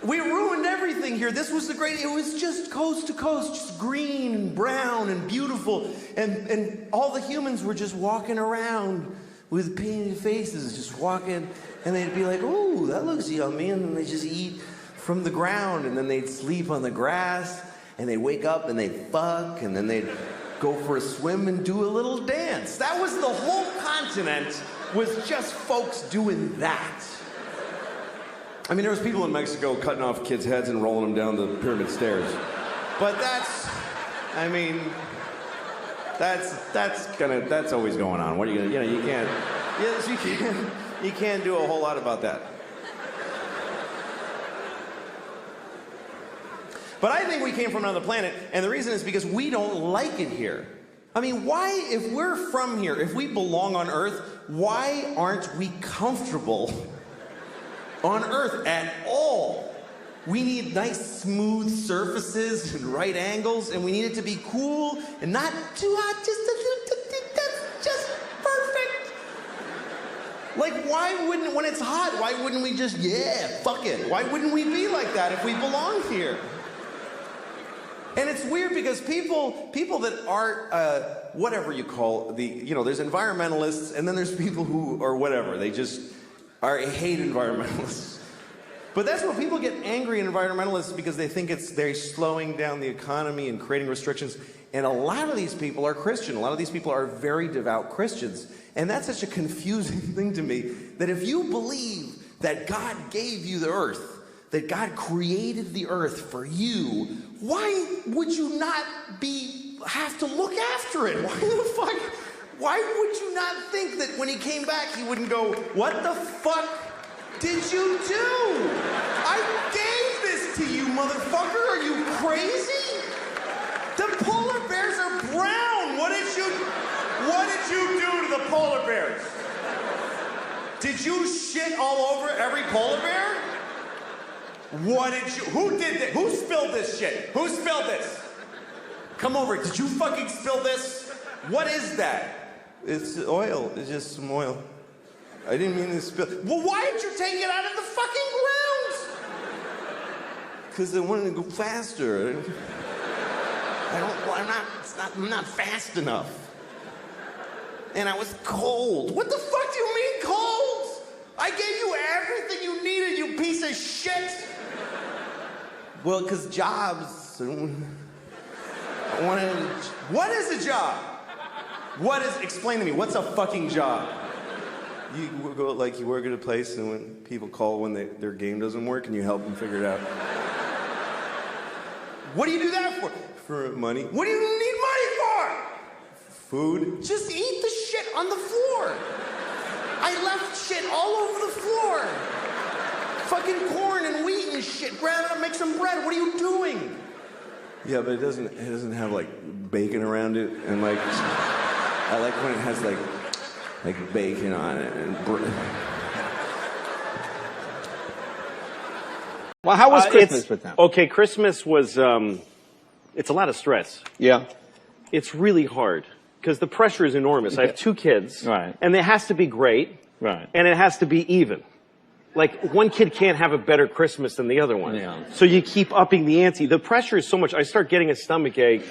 We ruined everything here. This was the great, it was just coast to coast, just green and brown and beautiful. And all the humans were just walking around with painted faces, just walking, and they'd be like, ooh, that looks yummy, and then they just eat from the ground, and then they'd sleep on the grass, and they'd wake up and they'd fuck, and then they'd go for a swim and do a little dance. That was the whole continent, was just folks doing that. I mean, there was people in Mexico cutting off kids' heads and rolling them down the pyramid stairs. But that's always going on. What are you gonna, you can't do a whole lot about that. But I think we came from another planet, and the reason is because we don't like it here. I mean, why, if we're from here, if we belong on Earth, why aren't we comfortable on Earth at all? We need nice, smooth surfaces and right angles, and we need it to be cool and not too hot, that's just perfect. Like, why wouldn't, when it's hot, why wouldn't we just, yeah, fuck it? Why wouldn't we be like that if we belong here? And it's weird because people that aren't, whatever you call there's environmentalists, and then there's people who are whatever, they just hate environmentalists. But that's where people get angry at environmentalists, because they think they're slowing down the economy and creating restrictions. And a lot of these people are Christian. A lot of these people are very devout Christians. And that's such a confusing thing to me, that if you believe that God gave you the earth, that God created the earth for you, why would you not have to look after it? Why would you not think that when he came back, he wouldn't go, what the fuck did you do? I gave this to you, motherfucker. Are you crazy? The polar bears are brown. What did you do to the polar bears? Did you shit all over every polar bear? Who did this? Who spilled this shit? Who spilled this? Come over, did you fucking spill this? What is that? It's oil, it's just some oil. I didn't mean to spill. Well, why did you take it out of the fucking ground? Because I wanted to go faster. I'm not fast enough. And I was cold. What the fuck do you mean cold? I gave you everything you needed, you piece of shit. Well, because jobs. What is a job? Explain to me, what's a fucking job? You work at a place, and when people call when their game doesn't work, and you help them figure it out. What do you do that for? For money. What do you need money for? Food. Just eat the shit on the floor. I left shit all over the floor. Fucking corn and wheat and shit. Grab it up, make some bread. What are you doing? Yeah, but it doesn't have like bacon around it, and like I like when it has like bacon on it and Well, how was Christmas with them? Okay, Christmas was, it's a lot of stress. Yeah. It's really hard because the pressure is enormous. I have 2 kids. Right. And it has to be great. Right. And it has to be even. Like, one kid can't have a better Christmas than the other one. Yeah. So you keep upping the ante. The pressure is so much. I start getting a stomach ache,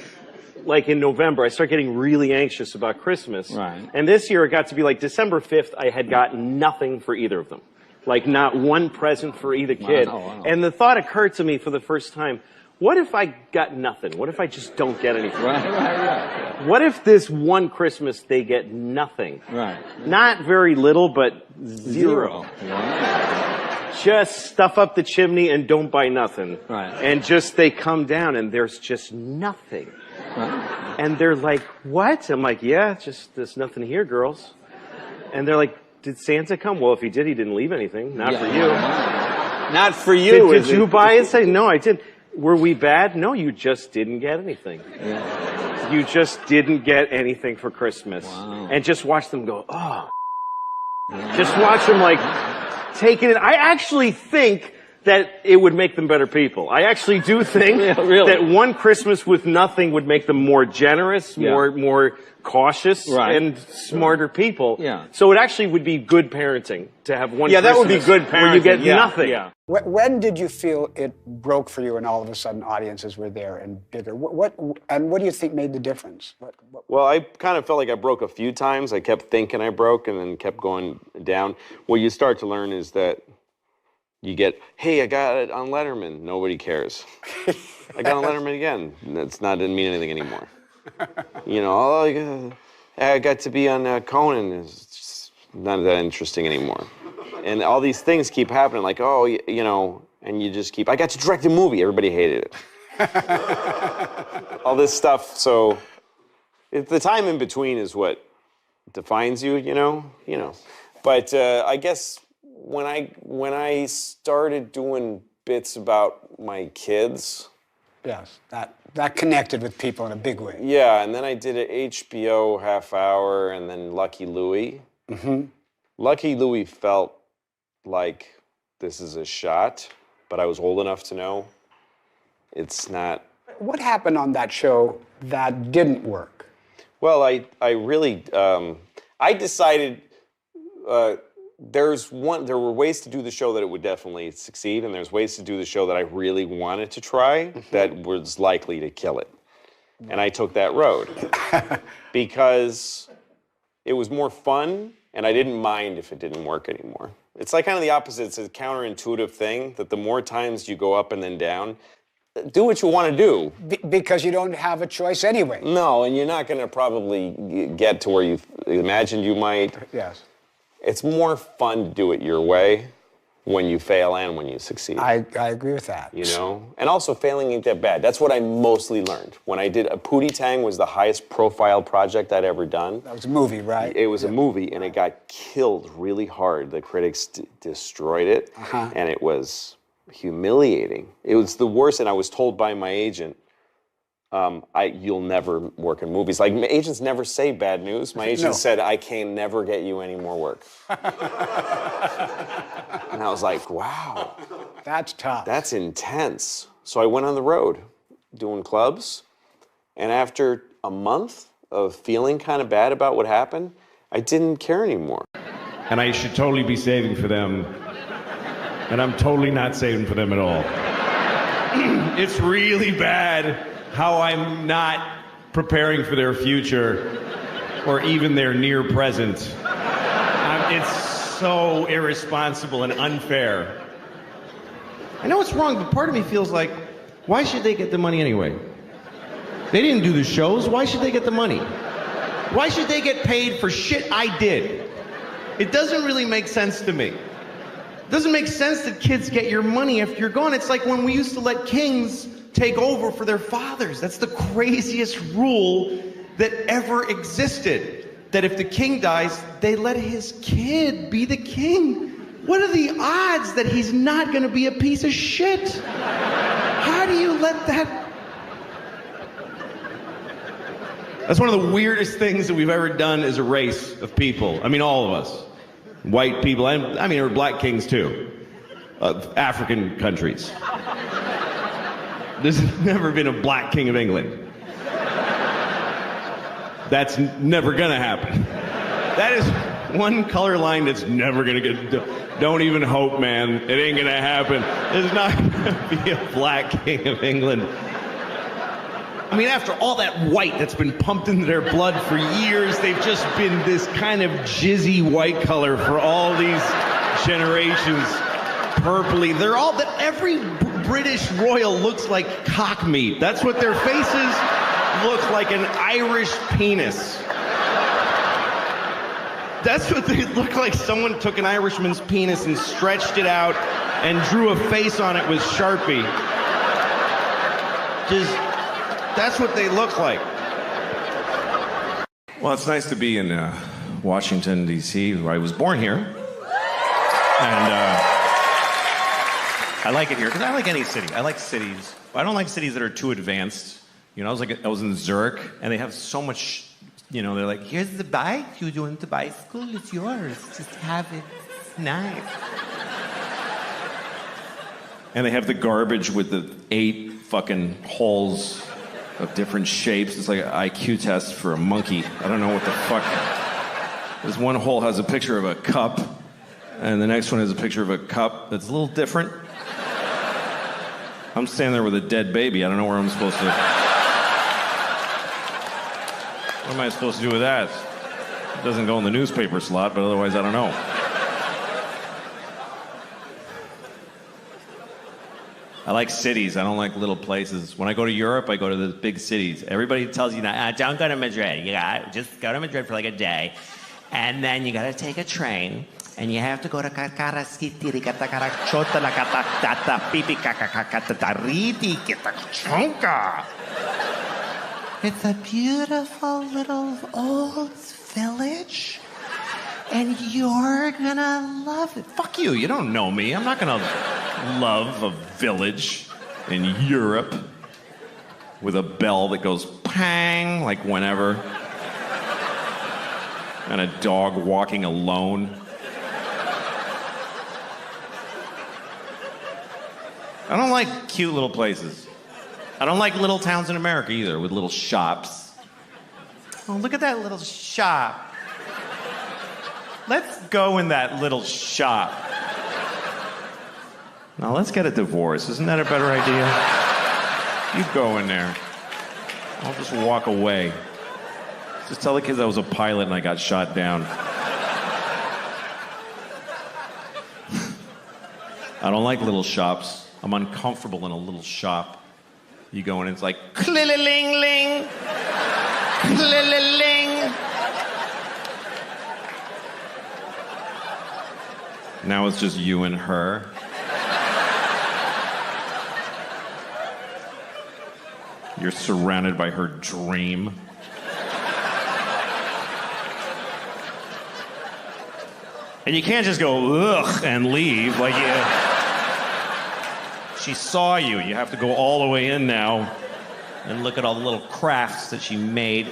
like in November. I start getting really anxious about Christmas. Right. And this year it got to be like December 5th, I had gotten nothing for either of them. Like, not one present for either kid. Wow. And the thought occurred to me for the first time, what if I got nothing? What if I just don't get anything? Right. What if this one Christmas they get nothing? Right. Not very little, but zero. Wow. Just stuff up the chimney and don't buy nothing. Right. And just they come down and there's just nothing. Right. And they're like, what? I'm like, yeah, just there's nothing here, girls. And they're like, did Santa come? Well, if he did, he didn't leave anything. Not for you. Not for you. Did you buy it? Say, no, I didn't. Were we bad? No, you just didn't get anything. Yeah. You just didn't get anything for Christmas. Wow. And just watch them go, oh. Yeah. Just watch them like taking it. I actually think that it would make them better people. I actually do think that one Christmas with nothing would make them more generous, more cautious, and smarter people. Yeah. So it actually would be good parenting to have one Christmas that would be good parenting where you get nothing. Yeah. When did you feel it broke for you and all of a sudden audiences were there and bigger? What do you think made the difference? Well, I kind of felt like I broke a few times. I kept thinking I broke and then kept going down. What you start to learn is that you get, hey, I got it on Letterman. Nobody cares. I got on Letterman again. Didn't mean anything anymore. You know, I got to be on Conan. It's just not that interesting anymore. And all these things keep happening, like, oh, you know, and you just keep, I got to direct a movie. Everybody hated it. All this stuff. So the time in between is what defines you, you know. But I guess when I started doing bits about my kids. Yes, that connected with people in a big way. Yeah, and then I did an HBO half hour and then Lucky Louie. Mm-hmm. Lucky Louie felt like this is a shot, but I was old enough to know it's not. What happened on that show that didn't work? Well, I really, I decided there were ways to do the show that it would definitely succeed, and there's ways to do the show that I really wanted to try that was likely to kill it. And I took that road because it was more fun, and I didn't mind if it didn't work anymore. It's like kind of the opposite. It's a counterintuitive thing that the more times you go up and then down, do what you want to do. Because you don't have a choice anyway. No, and you're not going to probably get to where you imagined you might. Yes. It's more fun to do it your way when you fail and when you succeed. I agree with that. You know? And also, failing ain't that bad. That's what I mostly learned. When I did Pootie Tang was the highest profile project I'd ever done. That was a movie, right? It was a movie, and it got killed really hard. The critics destroyed it, and it was humiliating. It was the worst, and I was told by my agent, you'll never work in movies. Like, agents never say bad news. My agent said, I can never get you any more work. And I was like, wow. That's tough. That's intense. So I went on the road doing clubs, and after a month of feeling kind of bad about what happened, I didn't care anymore. And I should totally be saving for them, and I'm totally not saving for them at all. It's really bad how I'm not preparing for their future or even their near present. It's so irresponsible and unfair. I know it's wrong, but part of me feels like, why should they get the money anyway? They didn't do the shows. Why should they get the money? Why should they get paid for shit I did? It doesn't really make sense to me. It doesn't make sense that kids get your money after you're gone. It's like when we used to let kings take over for their fathers. That's the craziest rule that ever existed. That if the king dies, they let his kid be the king. What are the odds that he's not going to be a piece of shit? How do you let that? That's one of the weirdest things that we've ever done as a race of people. I mean, all of us. White people, I mean, there were black kings too. African countries. There's never been a black king of England. That's never gonna happen. That is one color line that's never gonna get. Don't even hope, man. It ain't gonna happen. There's not gonna be a black king of England. I mean, after all that white that's been pumped into their blood for years, they've just been this kind of jizzy white color for all these generations. Purpley. They're all that. Every British royal looks like cock meat. That's what their faces look like, an Irish penis. That's what they look like. Someone took an Irishman's penis and stretched it out and drew a face on it with Sharpie. That's what they look like. Well, it's nice to be in Washington, D.C., where I was born here. And I like it here, because I like any city. I like cities. I don't like cities that are too advanced. You know, I was in Zurich, and they have so much, you know, they're like, here's the bike, you want the bicycle, it's yours, just have it, it's nice. And they have the garbage with the 8 fucking holes of different shapes. It's like an IQ test for a monkey. I don't know what the fuck. This one hole has a picture of a cup, and the next one has a picture of a cup that's a little different. I'm standing there with a dead baby. I don't know where I'm supposed to... What am I supposed to do with that? It doesn't go in the newspaper slot, but otherwise I don't know. I like cities. I don't like little places. When I go to Europe, I go to the big cities. Everybody tells you, don't go to Madrid. Just go to Madrid for like a day. And then you got to take a train. And you have to go to It's a beautiful little old village. And you're gonna love it. Fuck you, you don't know me. I'm not gonna love a village in Europe with a bell that goes pang, like whenever. And a dog walking alone. I don't like cute little places. I don't like little towns in America either, with little shops. Oh, look at that little shop. Let's go in that little shop. Now let's get a divorce. Isn't that a better idea? You go in there. I'll just walk away. Just tell the kids I was a pilot and I got shot down. I don't like little shops. I'm uncomfortable in a little shop. You go in and it's like, clill-a-ling-ling, clill-a-ling. Now it's just you and her. You're surrounded by her dream. And you can't just go, ugh, and leave. Like, she saw you. You have to go all the way in now and look at all the little crafts that she made.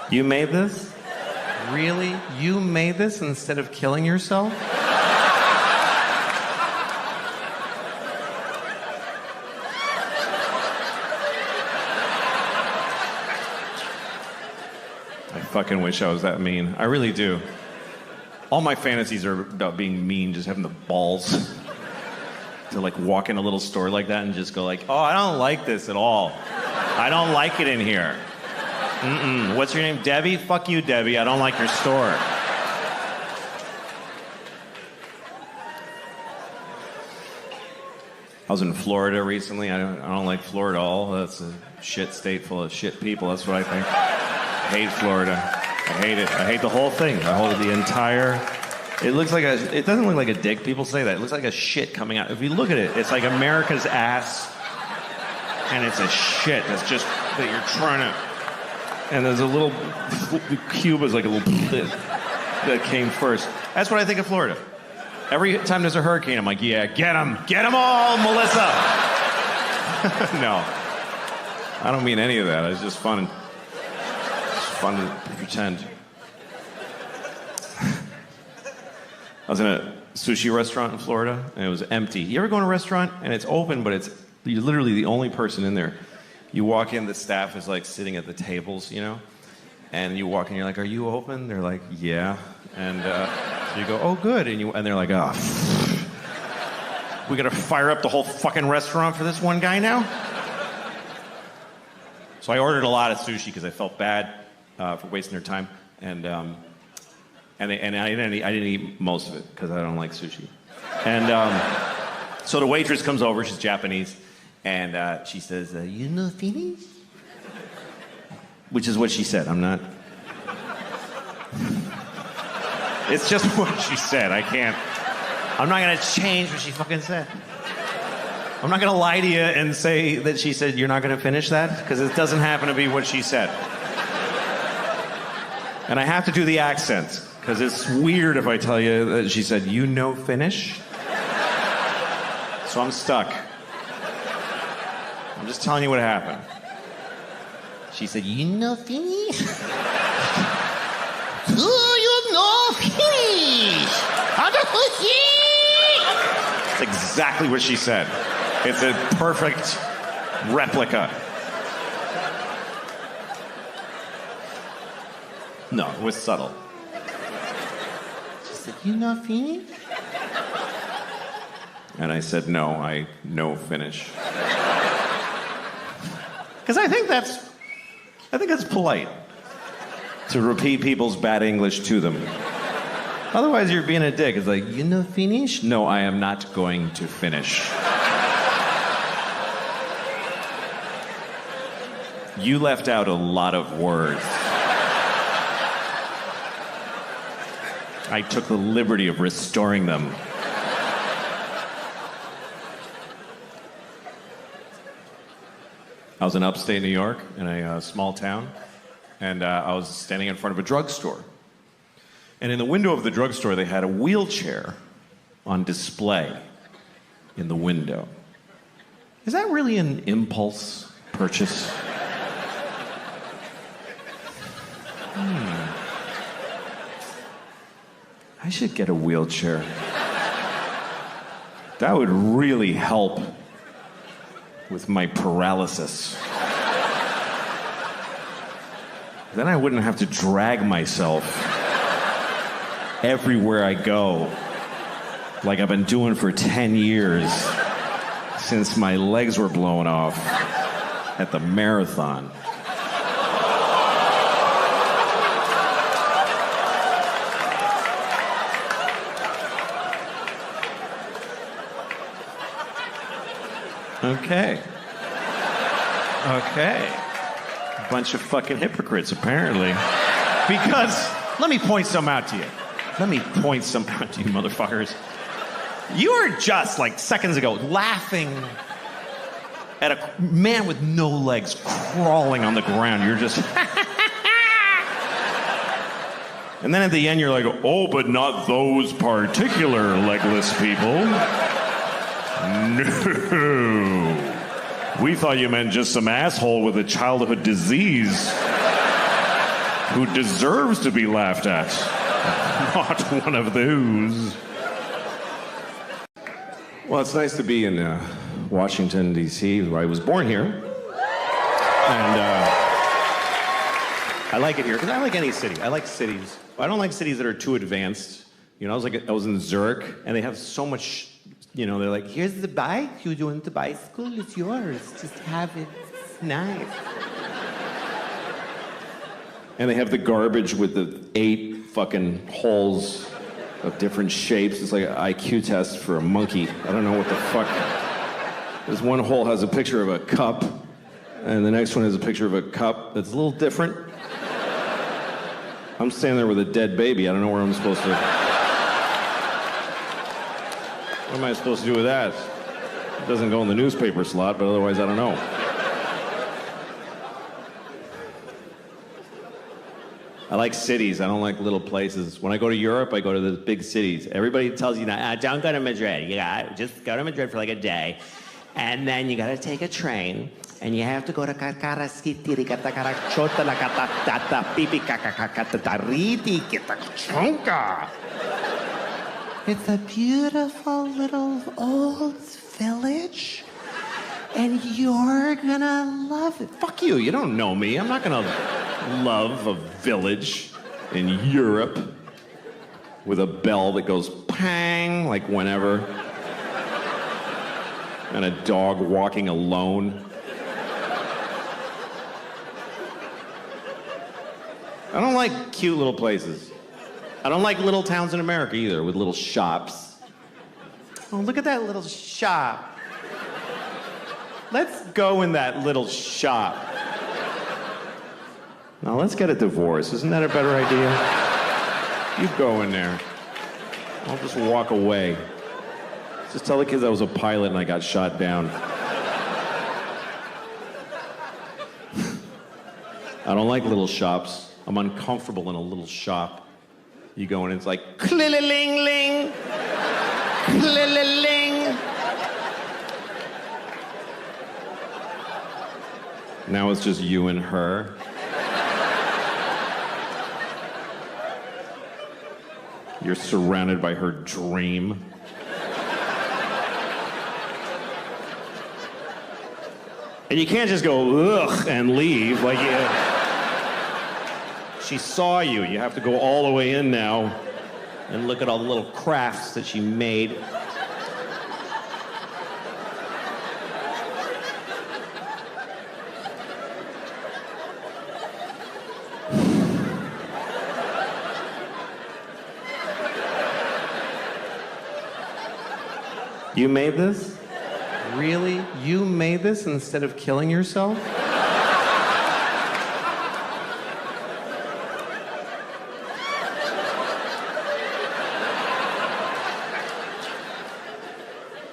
You made this? Really? You made this instead of killing yourself? I fucking wish I was that mean. I really do. All my fantasies are about being mean, just having the balls to like walk in a little store like that and just go like, oh, I don't like this at all. I don't like it in here. Mm-mm. What's your name? Debbie? Fuck you, Debbie. I don't like your store. I was in Florida recently. I don't like Florida at all. That's a shit state full of shit people. That's what I think. I hate Florida. I hate it. I hate the whole thing. I hold the entire... It doesn't look like a dick. People say that. It looks like a shit coming out. If you look at it, it's like America's ass. And it's a shit that's just... that you're trying to... And there's a little... Cuba's like a little... that came first. That's what I think of Florida. Every time there's a hurricane, I'm like, yeah, get them all, Melissa. No, I don't mean any of that. It's just fun. It's fun to pretend. I was in a sushi restaurant in Florida, and it was empty. You ever go in a restaurant, and it's open, but you're literally the only person in there. You walk in, the staff is like sitting at the tables, you know? And you walk in, you're like, are you open? They're like, yeah. And so you go, oh, good. And they're like, oh, we gotta fire up the whole fucking restaurant for this one guy now? So I ordered a lot of sushi because I felt bad for wasting their time. And I didn't eat most of it because I don't like sushi. And so the waitress comes over, she's Japanese, and she says, you know Finnish? Which is what she said. I'm not... It's just what she said. I'm not gonna change what she fucking said. I'm not gonna lie to you and say that she said you're not gonna finish that, because it doesn't happen to be what she said. And I have to do the accent, because it's weird if I tell you that she said, you know Finnish? So I'm stuck. I'm just telling you what happened. She said, you know Finnish? Do you know Finnish? That's exactly what she said. It's a perfect replica. No, it was subtle. She said, you know Finnish? And I said, no, I know Finnish. Because I think that's polite. To repeat people's bad English to them. Otherwise, you're being a dick. It's like, you know Finnish? No, I am not going to finish. You left out a lot of words. I took the liberty of restoring them. I was in upstate New York, in a small town, and I was standing in front of a drugstore. And in the window of the drugstore, they had a wheelchair on display in the window. Is that really an impulse purchase? I should get a wheelchair. That would really help with my paralysis. Then I wouldn't have to drag myself everywhere I go, like I've been doing for 10 years since my legs were blown off at the marathon. Okay. Bunch of fucking hypocrites, apparently. Because, let me point some out to you. Motherfuckers. You were just, like, seconds ago, laughing at a man with no legs crawling on the ground. You're just... And then at the end, you're like, oh, but not those particular legless people. No. We thought you meant just some asshole with a childhood disease who deserves to be laughed at. Not one of those. Well, it's nice to be in Washington, D.C., where I was born here. And I like it here, because I like any city. I like cities. I don't like cities that are too advanced. You know, I was in Zurich, and they have so much... You know, they're like, here's the bike. You want the bicycle? It's yours. Just have it. It's nice. And they have the garbage with the 8 fucking holes of different shapes. It's like an IQ test for a monkey. I don't know what the fuck. This one hole has a picture of a cup, and the next one has a picture of a cup that's a little different. I'm standing there with a dead baby. I don't know where I'm supposed to... What am I supposed to do with that? It doesn't go in the newspaper slot, but otherwise I don't know. I like cities. I don't like little places. When I go to Europe, I go to the big cities. Everybody tells you, don't go to Madrid. You got just go to Madrid for like a day. And then you got to take a train. And you have to go to It's a beautiful little old village. And you're gonna love it. Fuck you, you don't know me. I'm not gonna love a village in Europe with a bell that goes pang, like whenever. And a dog walking alone. I don't like cute little places. I don't like little towns in America either, with little shops. Oh, look at that little shop. Let's go in that little shop. Now let's get a divorce. Isn't that a better idea? You go in there. I'll just walk away. Just tell the kids I was a pilot and I got shot down. I don't like little shops. I'm uncomfortable in a little shop. You go in and it's like, clill-a-ling-ling, clill-a-ling. Now it's just you and her. You're surrounded by her dream. And you can't just go, ugh, and leave. Like, she saw you. You have to go all the way in now and look at all the little crafts that she made. You made this? Really? You made this instead of killing yourself?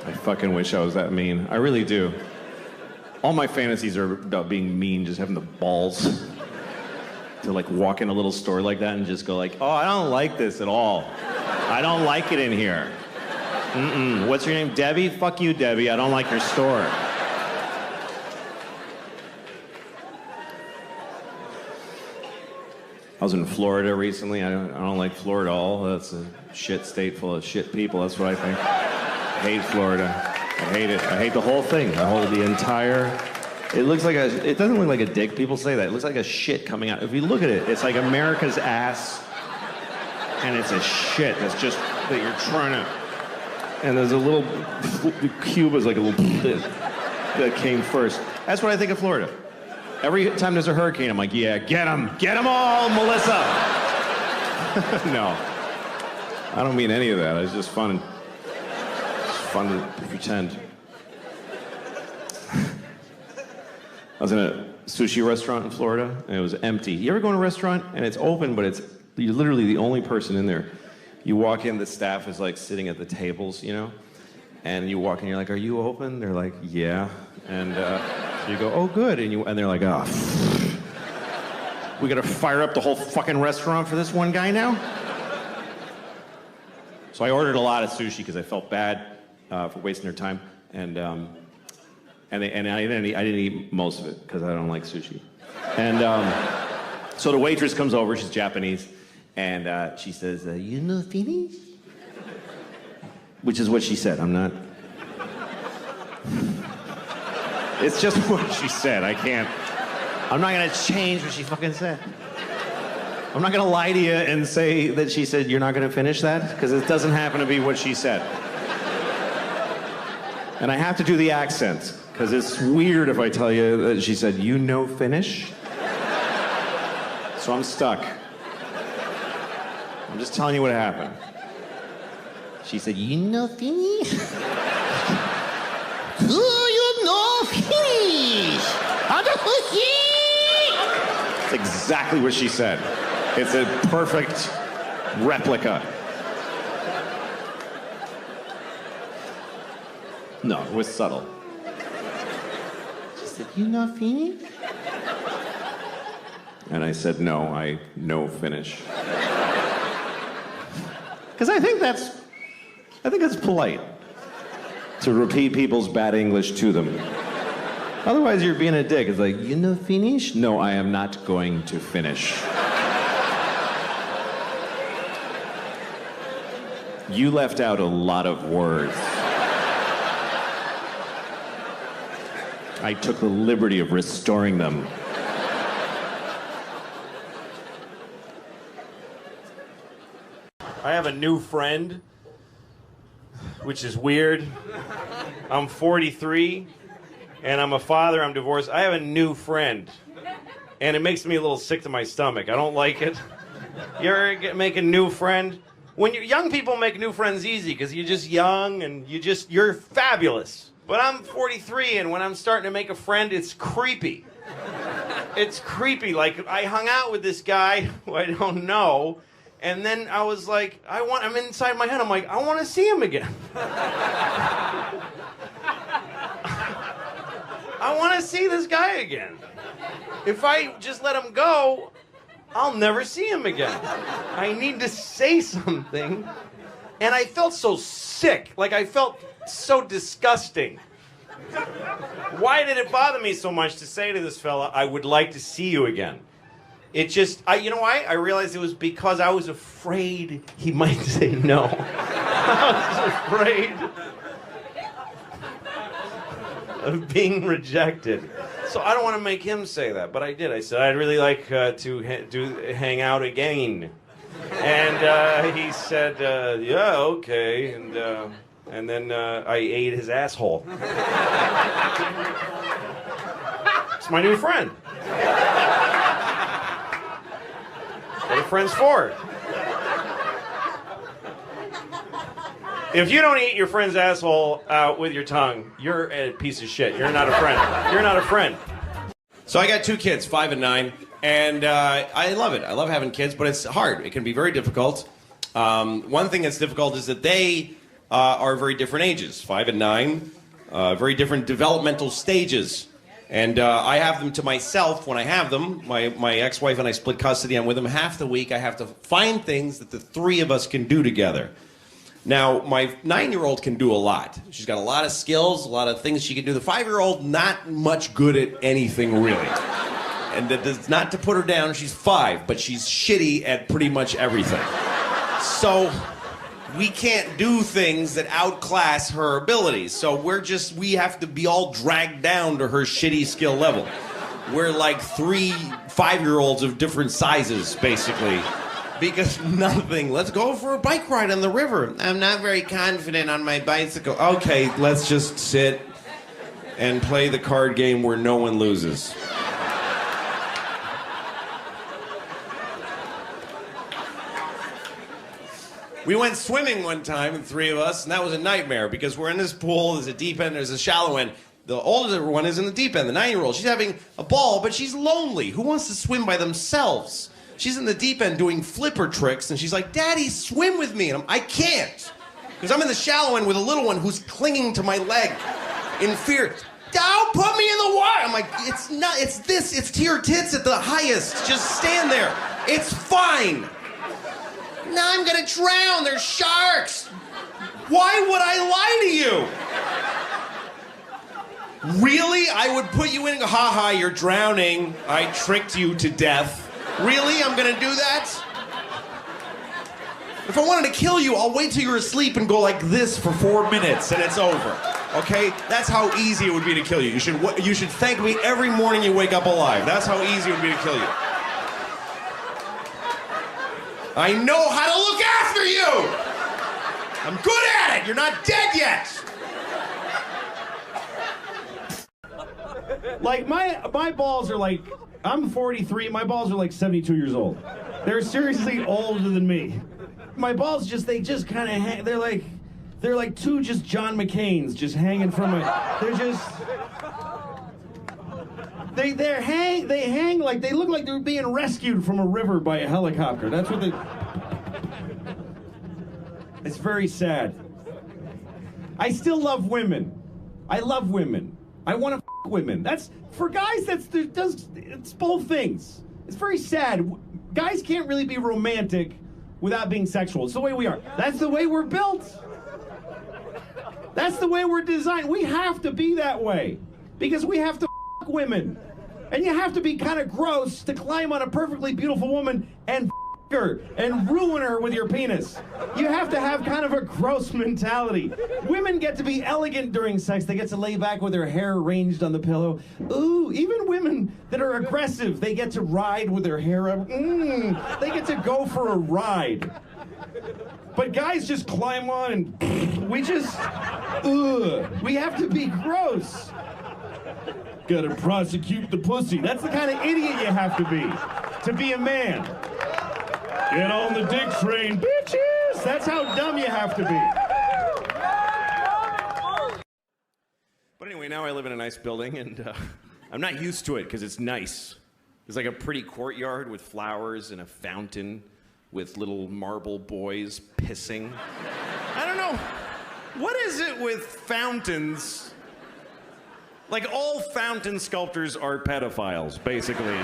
I fucking wish I was that mean. I really do. All my fantasies are about being mean, just having the balls to like walk in a little store like that and just go like, oh, I don't like this at all. I don't like it in here. Mm-mm. What's your name, Debbie? Fuck you, Debbie. I don't like your store. I was in Florida recently. I don't like Florida at all. That's a shit state full of shit people. That's what I think. I hate Florida. I hate it. I hate the whole thing. I hold the entire... It looks like a... It doesn't look like a dick. People say that. It looks like a shit coming out. If you look at it, it's like America's ass. And it's a shit that's just... That you're trying to... And there's a little... Cuba's like a little... That came first. That's what I think of Florida. Every time there's a hurricane, I'm like, yeah, get them. Get them all, Melissa. No. I don't mean any of that. It's just fun. Fun to pretend. I was in a sushi restaurant in Florida, and it was empty. You ever go in a restaurant, and it's open, but you're literally the only person in there. You walk in, the staff is like sitting at the tables, you know? And you walk in, you're like, are you open? They're like, yeah. And so you go, oh, good. And they're like, oh, we gotta fire up the whole fucking restaurant for this one guy now? So I ordered a lot of sushi because I felt bad for wasting their time, and I didn't eat most of it because I don't like sushi. And so the waitress comes over. She's Japanese, and she says, "You know Finnish?" Which is what she said. I'm not. It's just what she said. I can't. I'm not gonna change what she fucking said. I'm not gonna lie to you and say that she said you're not gonna finish that, because it doesn't happen to be what she said. And I have to do the accent, because it's weird if I tell you that she said, you know Finnish? So I'm stuck. I'm just telling you what happened. She said, you know Finnish? Do you know Finnish? It's exactly what she said. It's a perfect replica. No, it was subtle. She said, you know Finnish? And I said, no, I no finish. Because I think that's polite to repeat people's bad English to them. Otherwise, you're being a dick. It's like, you know, finish? No, I am not going to finish. You left out a lot of words. I took the liberty of restoring them. I have a new friend, which is weird. I'm 43, and I'm a father. I'm divorced. I have a new friend, and it makes me a little sick to my stomach. I don't like it. You ever make a new friend? When young people make new friends easy because you're just young and you're fabulous. But I'm 43, and when I'm starting to make a friend, it's creepy. It's creepy. Like, I hung out with this guy who I don't know, and then I was like, I'm inside my head, I'm like, I want to see him again. I want to see this guy again. If I just let him go, I'll never see him again. I need to say something. And I felt so sick. Like, I felt so disgusting. Why did it bother me so much to say to this fella, I would like to see you again? It just, you know why? I realized it was because I was afraid he might say no. I was afraid of being rejected. So I don't want to make him say that, but I did. I said, I'd really like to hang out again. And he said, yeah, okay. And then I ate his asshole. It's my new friend. What are friends for? If you don't eat your friend's asshole out with your tongue, you're a piece of shit. You're not a friend. You're not a friend. So I got 2 kids, 5 and 9, and I love it. I love having kids, but it's hard. It can be very difficult. One thing that's difficult is that they are very different ages, 5 and 9, very different developmental stages. And I have them to myself when I have them. My ex-wife and I split custody. I'm with them half the week. I have to find things that the 3 of us can do together. Now, my 9-year-old can do a lot. She's got a lot of skills, a lot of things she can do. The 5-year-old, not much good at anything, really. And that is not to put her down. She's 5, but she's shitty at pretty much everything. So we can't do things that outclass her abilities. So we have to be all dragged down to her shitty skill level. We're like 3 5-year-olds of different sizes, basically. Because nothing. Let's go for a bike ride on the river. I'm not very confident on my bicycle. Okay, let's just sit and play the card game where no one loses. We went swimming one time, the 3 of us, and that was a nightmare because we're in this pool, there's a deep end, there's a shallow end. The older one is in the deep end, the 9-year-old. She's having a ball, but she's lonely. Who wants to swim by themselves? She's in the deep end doing flipper tricks, and she's like, Daddy, swim with me. And I can't. Because I'm in the shallow end with a little one who's clinging to my leg in fear. Don't put me in the water. I'm like, it's to your tits at the highest. Just stand there. It's fine. No, I'm gonna drown. There's sharks. Why would I lie to you? Really? I would put you in and go, ha ha, you're drowning. I tricked you to death. Really? I'm gonna do that? If I wanted to kill you, I'll wait till you're asleep and go like this for 4 minutes and it's over. Okay? That's how easy it would be to kill you. You should thank me every morning you wake up alive. That's how easy it would be to kill you. I know how to look after you! I'm good at it! You're not dead yet! Like, my balls are like, I'm 43, my balls are like 72 years old. They're seriously older than me. My balls they just kind of hang, they're like 2 just John McCains just hanging from they're just, they hang like, they look like they're being rescued from a river by a helicopter. That's what it's very sad. I still love women. I love women. I want to women. That's, for guys, it's both things. It's very sad. Guys can't really be romantic without being sexual. It's the way we are. That's the way we're built. That's the way we're designed. We have to be that way because we have to f women. And you have to be kind of gross to climb on a perfectly beautiful woman and f her and ruin her with your penis. You have to have kind of a gross mentality. Women get to be elegant during sex. They get to lay back with their hair arranged on the pillow. Ooh, even women that are aggressive, they get to ride with their hair up. They get to go for a ride. But guys just climb on and we just, we have to be gross. Gotta prosecute the pussy. That's the kind of idiot you have to be a man. Get on the dick train, bitches! That's how dumb you have to be. But anyway, now I live in a nice building, and I'm not used to it because it's nice. There's like a pretty courtyard with flowers and a fountain with little marble boys pissing. I don't know. What is it with fountains? Like, all fountain sculptors are pedophiles, basically.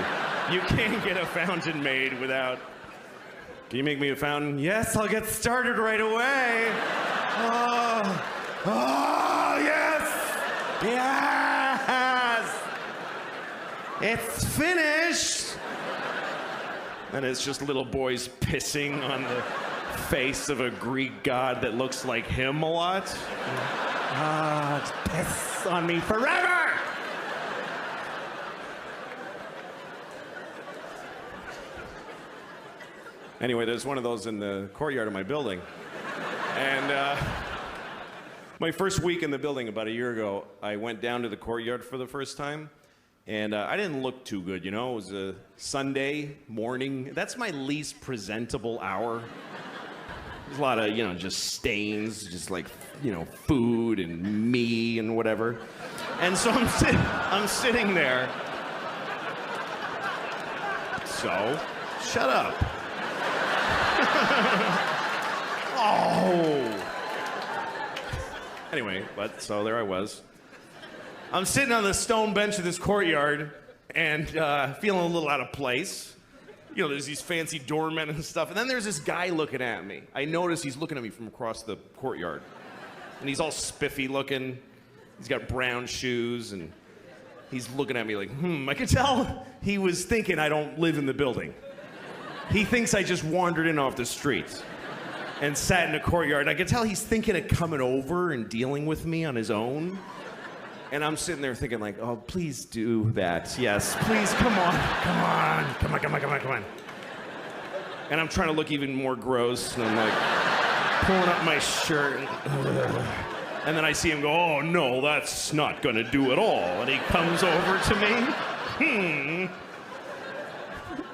You can't get a fountain made without... Can you make me a fountain? Yes, I'll get started right away. Oh, yes! Yes! It's finished! And it's just little boys pissing on the face of a Greek god that looks like him a lot. It's piss on me forever! Anyway, there's one of those in the courtyard of my building. And my first week in the building about a year ago, I went down to the courtyard for the first time. And I didn't look too good, you know? It was a Sunday morning. That's my least presentable hour. There's a lot of, just stains, just like, food and me and whatever. And so I'm sitting there. So, shut up. Oh. Anyway, so there I was. I'm sitting on the stone bench of this courtyard and feeling a little out of place. There's these fancy doormen and stuff. And then there's this guy looking at me. I notice he's looking at me from across the courtyard. And he's all spiffy looking. He's got brown shoes and he's looking at me like, I could tell he was thinking I don't live in the building. He thinks I just wandered in off the street and sat in a courtyard. I could tell he's thinking of coming over and dealing with me on his own. And I'm sitting there thinking like, oh, please do that. Yes, please, come on. And I'm trying to look even more gross. And I'm like pulling up my shirt. And then I see him go, oh, no, that's not going to do at all. And he comes over to me.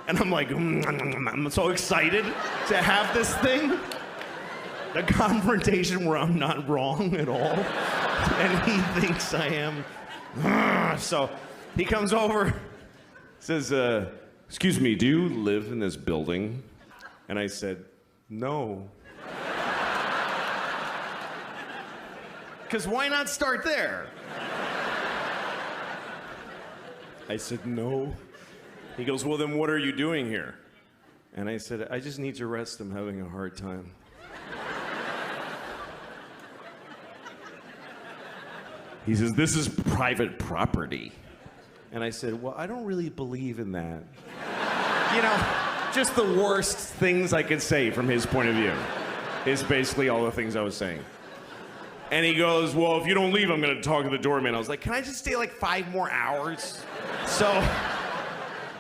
And I'm like, I'm so excited to have this thing. The confrontation where I'm not wrong at all. And he thinks I am. So he comes over, says, excuse me, do you live in this building? And I said, no. Because why not start there? I said, no. He goes, well, then what are you doing here? And I said, I just need to rest. I'm having a hard time. He says, this is private property. And I said, well, I don't really believe in that. Just the worst things I could say from his point of view is basically all the things I was saying. And he goes, well, if you don't leave, I'm going to talk to the doorman. I was like, can I just stay like 5 more hours? So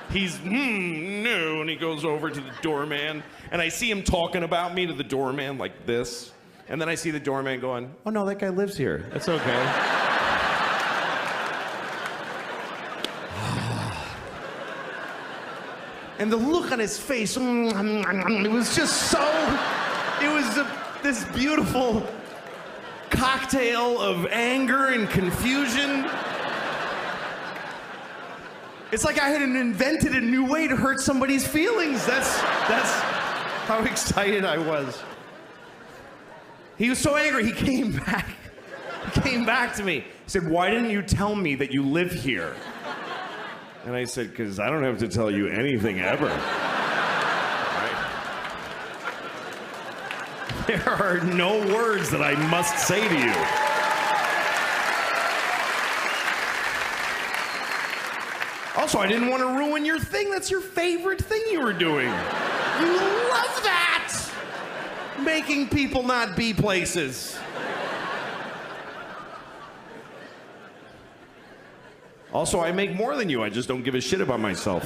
he's, no, and he goes over to the doorman. And I see him talking about me to the doorman like this. And then I see the doorman going, oh, no, that guy lives here. That's okay. And the look on his face, it was just so, it was this beautiful cocktail of anger and confusion. It's like I had invented a new way to hurt somebody's feelings. That's how excited I was. He was so angry, he came back. He came back to me. He said, why didn't you tell me that you live here? And I said, because I don't have to tell you anything ever. Right? There are no words that I must say to you. Also, I didn't want to ruin your thing. That's your favorite thing you were doing. You love that! Making people not be places. Also, I make more than you. I just don't give a shit about myself.